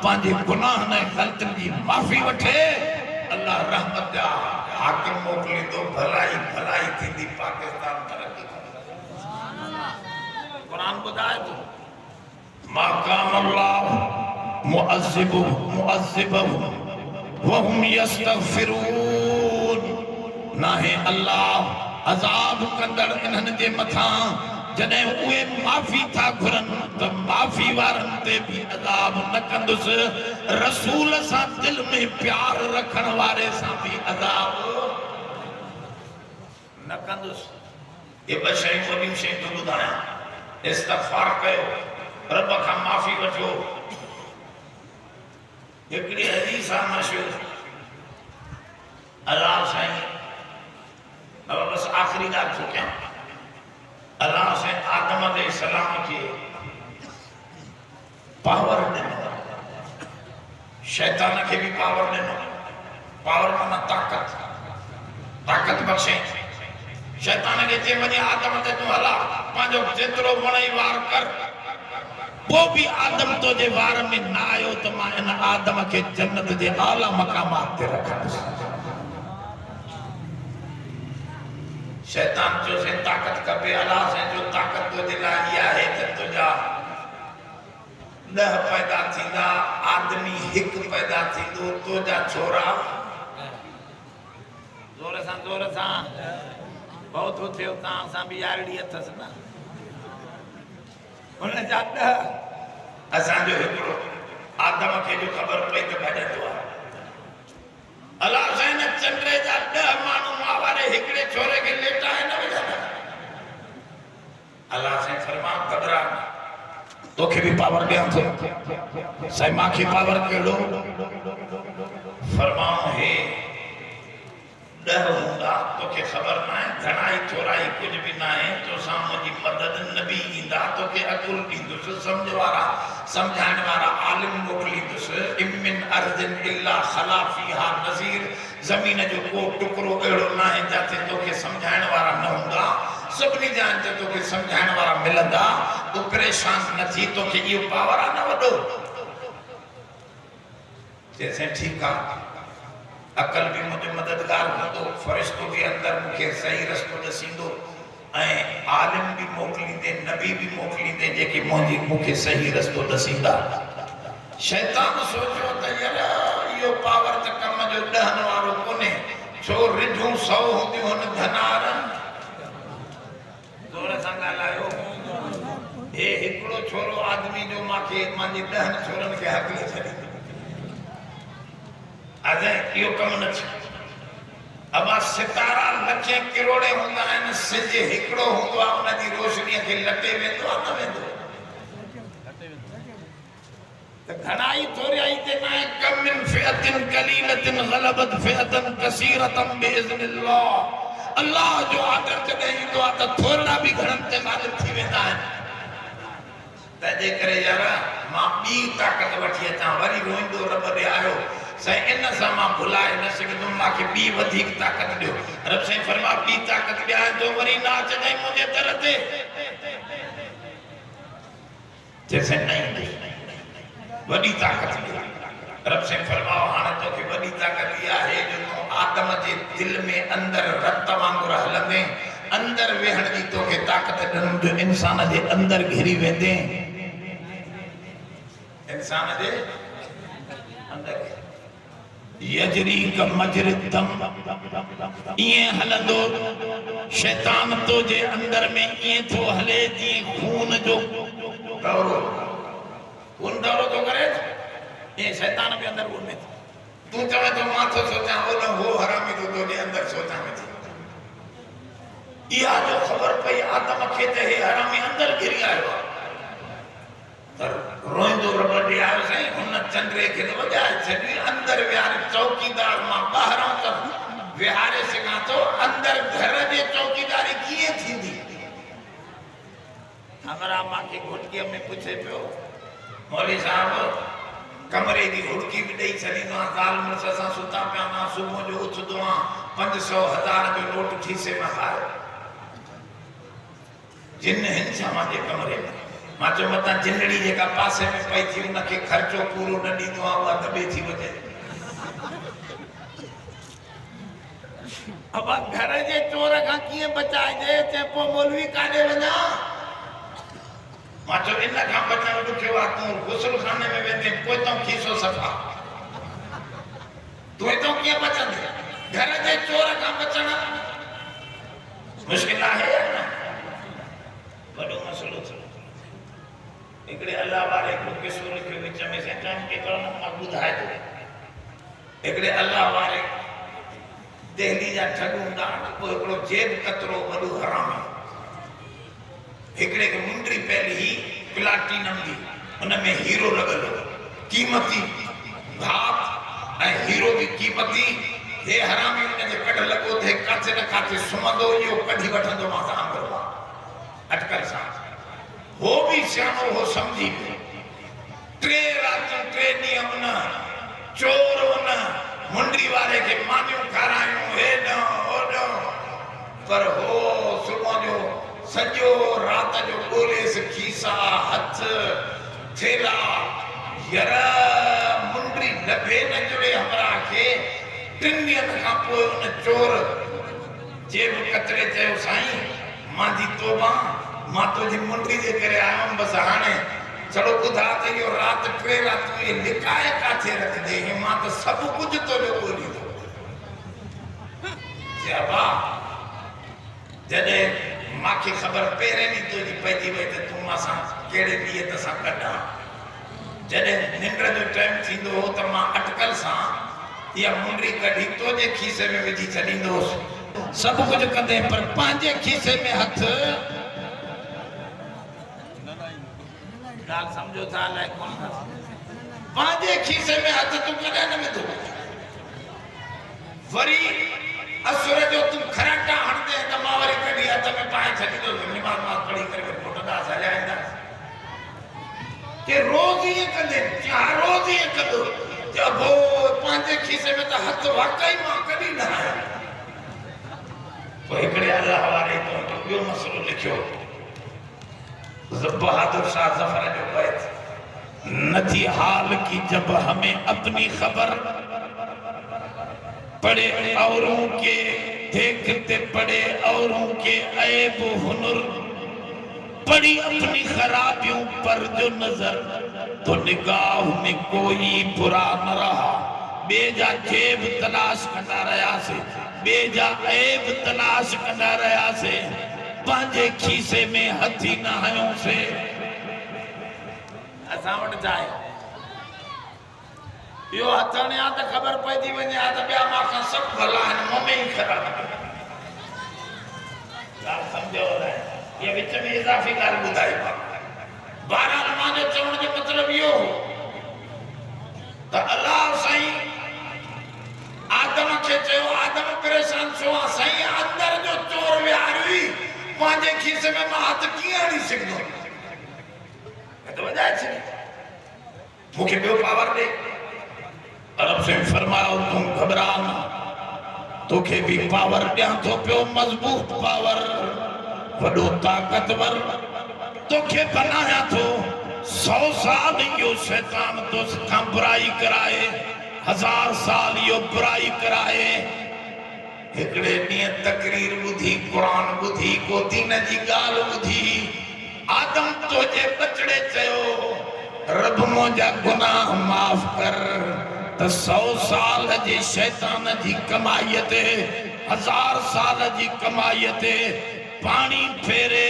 पंहिंजे गुनाहनि ऐं ग़लतियुनि जी माफ़ी वठे अल्लाह रहमत जा हाकिम मोकिलींदो भलाई भलाई थींदी पाकिस्तान तरक़ी क़ुरान ॿुधाए थो मा कान अल्लाह मुअज़्ज़िबहुम वहुम यस्तग़फिरून नाहे अल्लाह अज़ाब कंदड़ इन्हनि जे मथां जॾहिं उहे माफ़ी था घुरनि त माफ़ी वारनि ते भी अज़ाब न कंदुसि रसूल सां दिल में प्यार रखण वारे सां भी अज़ाब न कंदुसि ये ॿ शयूं वॾियूं शयूं थो ॿुधायां इस्तग़फार कयो रब खां माफ़ी वठो हिकिड़ी हदीस आहे मशहूर अल्लाह साईं अब बस आखिरी ॻाल्हि थो कयां अल्लाह साईं आदम अलैहिस्सलाम खे पावर ॾिनो शैतान खे भी पावर ॾिनो पावर माना ताकत बख़्शे शैतान खे चए वञे आदम ते तूं हला पंहिंजो जेतिरो वणे वार कर वो भी आदम तो जे वार में ना आयो तो मां इन आदम के जन्नत जे आला मकामात ते रखंदुसि शैतान जो से ताकत कपे अल्लाह से जो ताकत तो दिला इहा है त तुझा 10 पैदा थींदा आदमी हिक पैदा थींदो तुझा छोरा जोर सां बहुत हो थियो तां सां भी यारड़ी अथस ना उन जा 10 असांजो हिकिड़ो आदम खे जो ख़बर पई त भॼंदो आहे अल्लाह साईं ने चंद्रे जा 10 माण्हू मां वारे हिकिड़े छोरे खे लेटाए न विझंदा अल्लाह साईं फरमायो घबरा तोखे भी पावर ॾियां थो साईं मांखे पावर कहिड़ो फरमायो हे 10 हूंदा तोखे ख़बर न आहे घणाई चोराई कुछ भी ना है तो साम्हूं जी मदद नबी ईंदा तोखे अकुल ॾींदुसि सम्झ वारा सम्झाइण वारा आलिम मोकिलींदुसि इमिन अर्ज़िन इल्ला ख़ला फ़ीहा नज़ीर ज़मीन जो को टुकड़ो अहिड़ो न आहे जिते तोखे सम्झाइण वारा न हूंदा सभिनी जान ते तोखे सम्झाइण वारा मिलंदा तूं परेशान न थी तोखे इहो पावर आहे न वॾो चइसि ठीकु आहे अकल भी मुझे मददगार होंदो फरिश्तो भी अंदर मुखे सही रस्तो दसींदो ऐं आलिम भी मोकिलींदे नबी भी मोकिलींदे जेके मुखे सही रस्तो दसींदा शैतान सोचो त यार इहो पावर त कम जो 10 वारो कोन्हे छो रिढूं 100 हूंदियूं हुन धनारनि जोर सां ॻाल्हायो हे हिकिड़ो छोरो आदमी जो मांखे मुंहिंजे 10 छोरनि खे हकले छॾी अजय यो कम न छ अब सितारा लखे करोड़े होंदा आहिनि सिज हिकिड़ो हूंदो आहे उन जी रोशनीअ खे लटे वेंदो आहे न वेंदो त घणाई थोरियाई ते न आहे कम मिन फिअतिन कलीलतिन गलबत फिअतन कसीरतन बिइज़्निल्लाह अल्लाह जो आदर जॾहिं ईंदो आहे त थोरा बि घणनि ते ग़ालिब थी वेंदा आहिनि। तंहिंजे करे यार मां ॿी ताक़त वठी अचां, वरी रोईंदो रब ॾे आयो साईं इन सां मां भुलाए न सघंदुमि, मूंखे ॿी वधीक ताक़त ॾियो। रब साईं फरमा ॿी ताक़त ॾियां जो वरी न अचजांइ मुंहिंजे दर ते। जैसे नहीं वॾी ताक़त ॾियो। रब साईं फरमाओ हाणे तोखे वॾी ताक़त इहा आहे जो तूं आदम जे दिल में अंदर रत वांगुरु हलंदे अंदर वेहण जी तोखे ताक़त ॾिनमि जो इंसान जे अंदर घिरी वेंदे, इंसान जे अंदर यजरी का मजरी दम ये हलंदो शैतान तो जे अंदर में ये थो हले जी खून जो दौरो, खून दौरो तो करे ये शैतान के अंदर वो में तू चवे तो मां तो सोचा वो हरामी तो जे अंदर सोचा में थी या जो खबर पई आदम के ते हरामी अंदर गिर आयो तर रोइंदो रब ॾे आयो साईं हुन चंद्रे खे वॼाए छॾी अंदर विहारे चौकीदार मां ॿाहिरां त विहारे सघां थो, अंदर घर जे चौकीदारी कीअं थींदी। हमरा मांखे घुटकीअ में पुछे पियो मौलवी साहब कमरे जी हुड़की बि ॾेई छॾींदो आहियां, ज़ाल मुड़ुस सां सुता पिया आहियूं, सुबुह जो उथंदो आहियां 500,000 जो नोट खीसे में आयो, जिन हिन छा मुंहिंजे कमरे में मां चयो मतां जिनड़ी जेका पासे में पई थी उनखे ख़र्चो पूरो न ॾींदो आहे उहा दॿे थी वञे। अब घर जे चोर खां कीअं बचाइजे चए पोइ मौलवी काॾे वञा। मां चयो इन खां बचण ॾुखियो आहे, तूं गुसल खाने में वेंदे पोइ तो खीसो सफ़ा, तूं हितां कीअं बचंदे? घर जे चोर खां बचण मुश्किल आहे या न? वॾो मसइलो थियो। हिकिड़े अल्लाह वारे को किसो लिखियो विच में से टाइम केतिरो न मां ॿुधाए थो। हिकिड़े अल्लाह वारे दिल्ली जा ठग हूंदा पोइ हिकिड़ो जेब कतरो वॾो हरामी हिकिड़े खे मुंडरी पहली ही प्लाटिनम जी उन में हीरो लॻल हो, क़ीमती धात ऐं हीरो जी क़ीमती, हे हरामी उनजे कढ लॻो थे काथे न काथे सुम्हंदो इहो कढी वठंदो मां सां अटकल सां। वो भी सियाणो हो सम्झी पियो 3 रातियूं 3 ॾींहं उन चोर उन मुंडरी वारे खे मानियूं खारायूं हेॾां होॾां, पर हो सुबुह जो सॼो राति जो ॻोल्हेसि खीसा हथ थेला यार मुंडरी लभे न जुड़े हमरा खे। 3 ॾींहंनि खां पोइ उन चोर जेब कतरे चयो साईं मांजी तौबा मां तुझी मुंडरी जे करे आयुमि, बसि हाणे चलो ॿुधा त इहो राति 3 रातियूं इहे लिकाए काथे रखंदे मां त सभु कुझु तुंहिंजो ॻोल्हींदो। चयो वाह जॾहिं मांखे ख़बर पहिरें ॾींहुं तुंहिंजी पइजी वई त तूं मां सां कहिड़े नीयत सां कढां। जॾहिं निंड जो टाइम थींदो हो त मां अटकल सां इहा मुंडरी कढी तुंहिंजे खीसे में विझी छॾींदोसि, सभु कुझु कंदे पर पंहिंजे खीसे में हथ ॻाल्हि सम्झो था अलाए कोन पंहिंजे खीसे में हथ तूं कॾहिं न विधो। वरी असुर जो तूं खराटा हणंदे त मां वरी कढी हथ में पाए छॾींदो, निमाज़ मां पढ़ी करे मोटंदासीं हलाईंदासीं के रोज़ ईअं कंदे रोज़ ईअं कंदो जब पंहिंजे खीसे में त हथ वाकई मां कढी न आहियां। पोइ हिकिड़े अल्लाह वारे तो ॿियो मसइलो लिखियो बहादुर शाह जफर जो बैत न थी हाल की जब हमें अपनी खबर पड़े औरों के देखते पड़े औरों के ऐब हुनर पड़ी अपनी खराबियों पर जो नजर तो निगाह में कोई बुरा न रहा। बेजा जेब तलाश कंदा रहियासीं, बेजा ऐब तलाश कंदा रहियासीं, पंहिंजे खीसे में हथी न हयोसीं। असां वटि जाए इहो हथ हणिया त ख़बर पइजी वञे हा त ॿिया मां खां सभु भला आहिनि, मूं में ई ख़राब ॻाल्हि सम्झो न। ये विच में इज़ाफ़ी ॻाल्हि ॿुधाई मां। बहरहाल मुंहिंजो चवण जो मतिलबु इहो हो त अलाह साईं आदम खे चयो आदम परेशान छो आहे साईं? अंदर जो पांजे खीसे में मां हाथ कीअं हणी सघंदो तो वजाए छॾी मूंखे ॿियो पावर ॾे अरब से फरमायो तुम घबरा न तोखे भी पावर ॾियां थो पियो मजबूत पावर वॾो ताकतवर तोखे बनाया थो 100 साल इहो शैतान तोसां बुराई कराए 1000 साल इहो बुराई कराए हिकड़े ॾींहुं तकरीर ॿुधी क़ुरान ॿुधी को दीन जी ॻाल्हि ॿुधी आदम तुंहिंजे बचड़े चयो रब मुंहिंजा गुनाह माफ़ कर त 100 साल जी शैतान जी कमाईअ ते 1000 साल जी कमाईअ ते पानी फेरे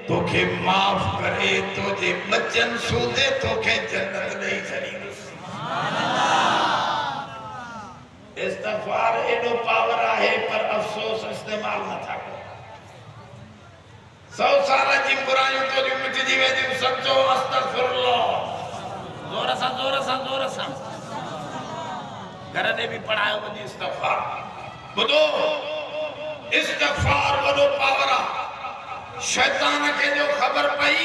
तोखे माफ़ करे तुंहिंजे बचन सूदे तोखे जन्नत ॾेई छॾींदुसि इस्तग़फ़ार एॾो पावर आहे पर अफ़सोस इस्तेमाल नथा कयो 100 साल जी बुराइयूं तुंहिंजूं मिटिजी वेंदियूं सम्झो अस्तग़फ़िरुल्लाह जोर सां घर में भी पढ़ायो वञे इस्तग़फ़ार ॿुधो इस्तग़फ़ार वॾो पावर आहे शैतान खे जो ख़बर पई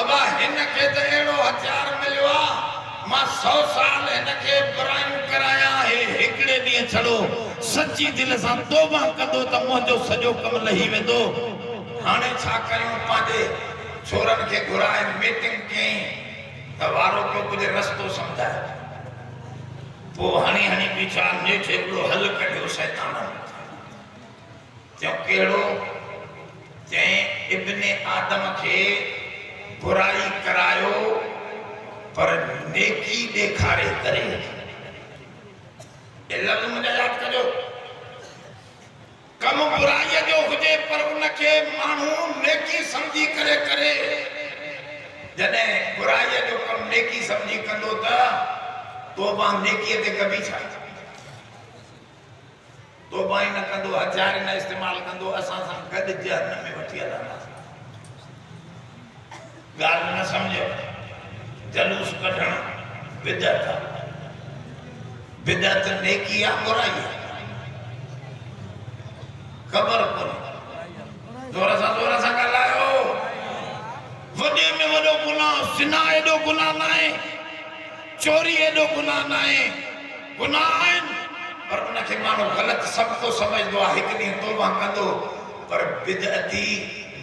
अबा हिन खे त अहिड़ो हथियार मिलियो आहे मां 100 साल हिन खे बुराइयूं कराया आहे हिकिड़े ॾींहुं छड़ो सची दिलि सां तौबा कंदो त मुंहिंजो सॼो कमु लही वेंदो हाणे छा कयूं पंहिंजे छोरनि खे घुराए मीटिंग कयईं त वारो को कुझु रस्तो सम्झाए पोइ हणी बीठा नेठि हिकिड़ो हल कढियो शैतान चयो कहिड़ो चई इब्ने आदम के बुराई करायो पर नेकी ॾेखारे करे ये लफ्ज़ मुझे याद कजो कम बुराई जो हुजे पर उनके मानू नेकी समझी करे करे जने बुराई जो कम नेकी समझी कंदो था तो मां नेकी ते कभी छा तो भाई न कंदो हथियार न इस्तेमाल कंदो असां सां गॾु जहन्नम में वठी हलंदासीं ॻाल्हि न सम्झो जलूस कढण बिदअत नेकी आहे बुराई आहे ख़बर कोन्हे जोर सां ॻाल्हायो वॾे में वॾो गुनाह सिना एॾो गुनाह न आहे चोरी एॾो गुनाह न आहे गुनाह आहिनि पर उनखे माण्हू ग़लति सब तो समझदो आहे हिकु ॾींहुं तौबा कंदो पर बिदअती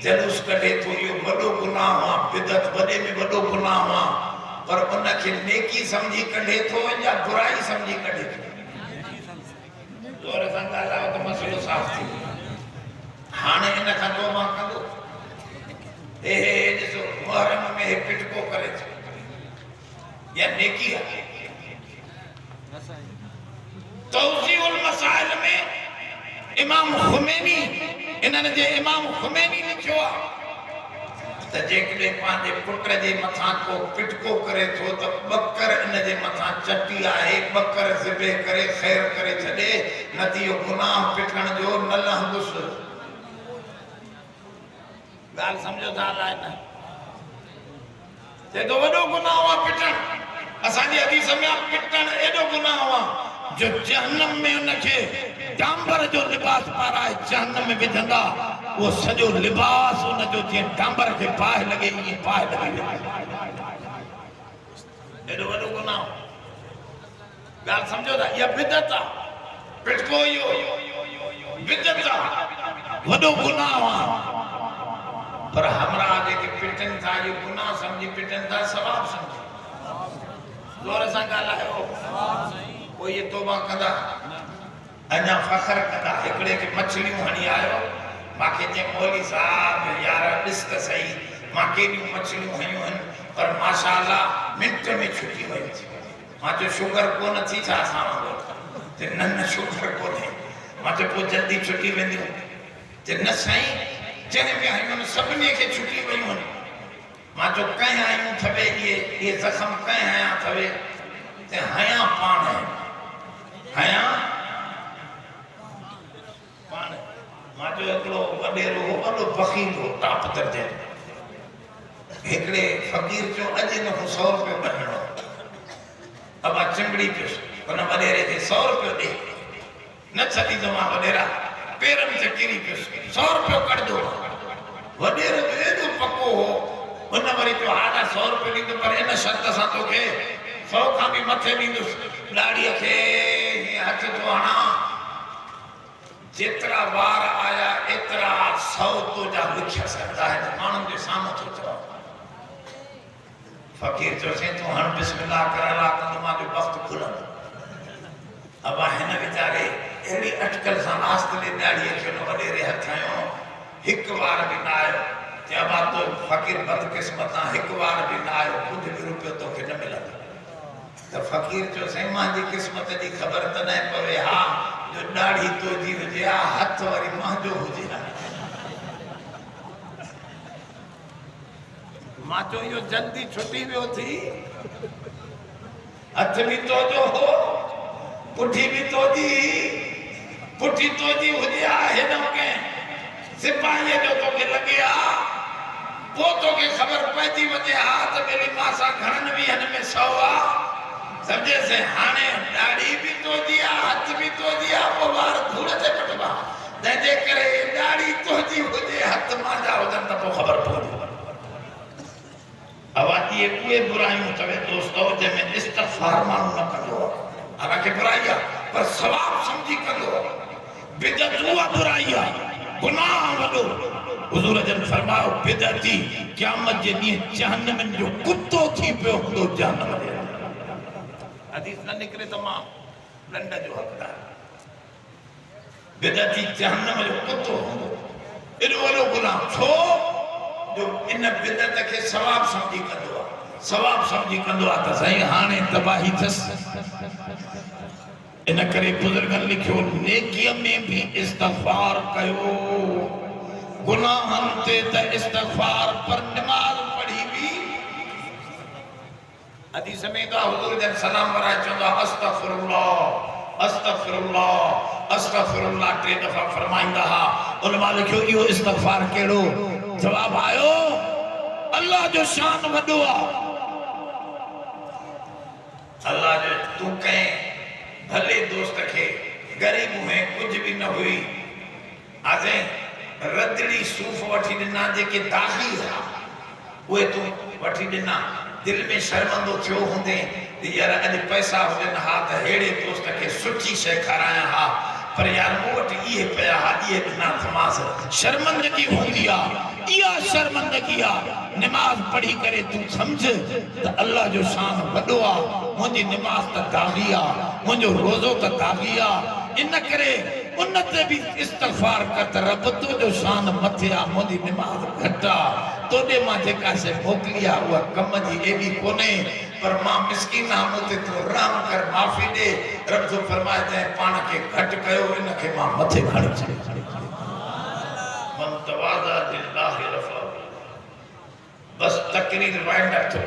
जलूस कढे थो इहो वॾो गुनाह आहे बिदअत वॾे में वॾो गुनाह आहे पर उनखे नेकी समझी कढे थो या बुराई समझी कढे थो जोर सां ॻाल्हायो त मसइलो साफ़ थी हाणे इन खां तौबा कंदो हे ॾिसो मुहर्रम में हे पिटको करे थो या नेकी आहे तौज़ीउल मसाइल में इमाम खुमैनी इन्हनि जे इमाम खुमैनी लिखियो आहे त जेकॾहिं पंहिंजे पुट जे मथां को पिटको करे थो त ॿकर इन जे मथां चटी आहे ॿकर ज़िबे करे ख़ैर करे छॾे न त इहो गुनाह पिटण जो न लहंदुसि ॻाल्हि सम्झो था अलाए न चए थो वॾो गुनाह आहे पिटण असांजी हदीस में पिटण एॾो गुनाह आहे जो जहन्नम में उनखे डांबर जो लिबास पाराए जहन्नम में विझंदा वो सॼो लिबास उनजो जीअं डांबर खे पाए लॻे ईअं पाए लॻे एॾो वॾो गुनाह ॻाल्हि सम्झो था इहा बिदअत आहे पिटको इहो बिदअत आहे वॾो गुनाह आहे पर हमरा जेके पिटनि था इहो गुनाह सम्झी पिटनि था सवाब सम्झी जोर सां ॻाल्हायो पोइ ये तौबा कंदा अञा फ़ख्र कंदा हिकिड़े खे मछलियूं हणी आयो मूंखे चई मौलवी साहब यार ॾिस त सही मां केॾियूं मछलियूं हयूं आहिनि पर माशाअल्लाह मिंट में छुटी वयूं मां चयो शुगर कोन थी छा असां वांगुरु चए न शुगर कोन्हे मां चयो पोइ जल्दी छुटी वेंदियूं चए न साईं जंहिं बि आहियूं सभिनी खे छुटी वयूं आहिनि मां चयो कंहिं आहियूं थवे इहे ज़ख़्म कंहिं हयां थवे चए हयां पाण हयां पाण मां चयो हिकिड़ो वॾेरो वॾो फ़क़ीर हो टॉप दर्जे हिकिड़े फ़क़ीर चयो अॼु न 100 रुपयो ॿधणो अब चिंबड़ी पियुसि हुन वॾेरे खे 100 रुपयो ॾे न छॾींदो मां वॾेरा पेरन से किरी पियो 100 रुपयो कढ दो वडेर एॾो पको हो उन वरी तो हाड़ा 100 रुपयो ॾींदो पर इन शर्त सां तोखे 100 खां बि मथे ॾींदुसि ॾाड़ीअ खे हथ थो हणा जेतिरा वार आया एतिरा 100 तुंहिंजा लिखिया सघंदा आहिनि माण्हुनि जे साम्हूं थो चओ फ़कीर चयोसि तूं हण बिस्मिल्लाह कर अलाह कंदो मुंहिंजो वक़्तु खुलंदो अब हिन वीचारे अहिड़ी अटकल सां आस्ते ॾाड़ीअ खे हुन वॾेरे हथ हयो हिकु वार बि न आयो चइबा तो फ़कीर बदकिस्मत आहे हिकु वार बि न आयो कुझु बि रुपयो तोखे न मिलंदो त फ़कीर चयो साईं मुंहिंजी क़िस्मत जी ख़बर त न पवे हा जो ॾाढ़ी तुंहिंजी हुजे हा हथ वरी मुंहिंजो हुजे हा मां चयो इहो जल्दी छुटी वियो थी हथ बि तुंहिंजो हो पुठी भी तोजी पुठी तोजी हुजे आ हिन के सिपाही जो तोखे लगे आ वो तोखे खबर पइजी वजे हा त मेरी मासा घणन भी हन में 100 आ समझे से हाने दाढ़ी भी तोजी आ हाथ भी तोजी आ वो वार धूड़ से पटवा दे करे दाढ़ी तोजी हुजे हाथ मांजा होजन त खबर पड़ी अवाती कोई बुराइयों तवे दोस्तों जे में इस्तिग़फार मानू न करो हालांकि बुराई है पर सवाब समझी कंदो बिदत हुआ बुराई है गुनाह वडो हुजूर जन फरमायो बिदती क़यामत जे दी जहन्नम जो कुत्तो थी पियो हुंदो जहन्नम जे हदीस न निकरे तमाम लंड जो हकदार बिदती जहन्नम जो कुत्तो हुंदो एडो वडो गुनाह छो जो इन बिदत के सवाब समझी कंदो सवाब समझी कंदो आ त सही हाने तबाही थस इन करे बुजुर्गन लिखियो नेकीअ में भी इस्तिग़फार कयो गुनाहन ते त इस्तिग़फार पर नमाज पढ़ी भी हदीस में तो हुजूर जन सलाम वराए चंदा अस्तगफिरुल्लाह अस्तगफिरुल्लाह अस्तगफिरुल्लाह 3 दफा फरमाइंदा हा उलमा लिखियो इहो इस्तिग़फार केड़ो जवाब आयो अल्लाह जो शान वडो आ अल्लाह जो तू कहीं भले दोस्त के गरीब हुए कुछ भी न हुई आजे रदड़ी सूफ वठी दिना जेके दागी हा ओए तू वठी दिना दिल में शर्मंदो थियो हुंदे यार अज पैसा हुजन हा त हेड़े दोस्त के सुठी शे खाराया हा पर यार मोट ये पया हा ये दिना थमास शर्मंदगी होंदी आ या शर्मंदगी आ नमाज पढ़ी करे तू समझ त अल्लाह जो शान वडो आ मुझी नमाज त दागी आ मुझो रोजो त दागी आ इन करे उन्नते भी इस्तिग़फार कर रब तो जो शान मथे आ मुझी नमाज घटा तोडे मा जेका से मोकलिया हुआ कम जी एडी कोने पर मां मिस्कीन आ मुते तो राम कर माफी दे रब तो फरमाए ते पान के घट कयो इन के मां मथे खड़ी छे मन तवाज़ा लिल्लाहि रफ़ा बस तकरीर वाइंड अप थो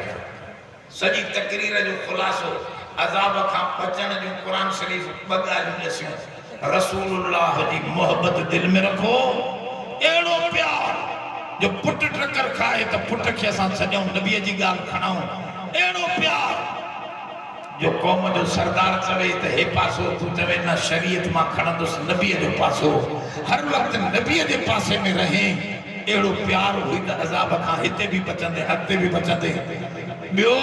सजी तकरीर जो खुलासो अजाब का बचन जो कुरान शरीफ बगाल दसियो रसूलुल्लाह जी मोहब्बत दिल में रखो एड़ो प्यार जो पुट टक्कर खाए तो पुट के असा सजो नबी जी गाल खणाओ एड़ो प्यार जो कौम जो सरदार चवे तो हे पासो तू चवे ना शरीयत मा खणंदुस नबी जो पासो हर वक्त नबी के पासे में रहे एड़ो प्यार हुई त अजाब का हिते भी बचंदे अगते भी बचंदे बियो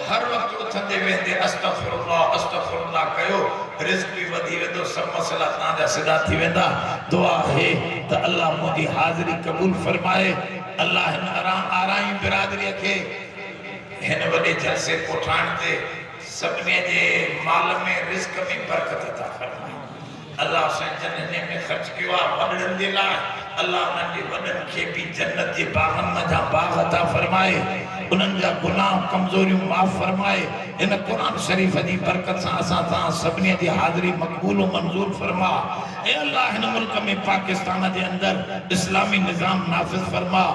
हर वक्त उथंदे वेंदे अस्तगफिरुल्लाह कयो रिज़्क भी वधी वेंदो सब मसला ताजा सिधा थी वेंदा दुआ है त अल्लाह मुजी हाजिरी कबूल फरमाए अल्लाह इन आराई बिरादरी के हिन वडे जलसे कोठाण ते सबने जे माल में रिज़्क में बरकत अता फरमाए अल्लाह से जन्नत में खर्च किया वडन दे ला अल्लाह उनके वडन के भी जन्नत के बागन में जा बाग अता फरमाए उनन जा गुनाह कमजोरियों माफ फरमाए इन कुरान शरीफ दी बरकत से असा ता सबने दी हाजिरी मकबूल और मंजूर फरमा ए अल्लाह इन मुल्क में पाकिस्तान के अंदर इस्लामी निजाम नाफिज फरमा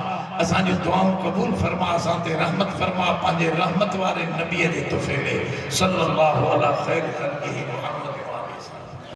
असा जो दुआओं कबूल फरमा असा ते रहमत फरमा पांजे रहमत वाले नबी दे तोफेले सल्लल्लाहु अलैहि खैर खल्क़िही मुहम्मद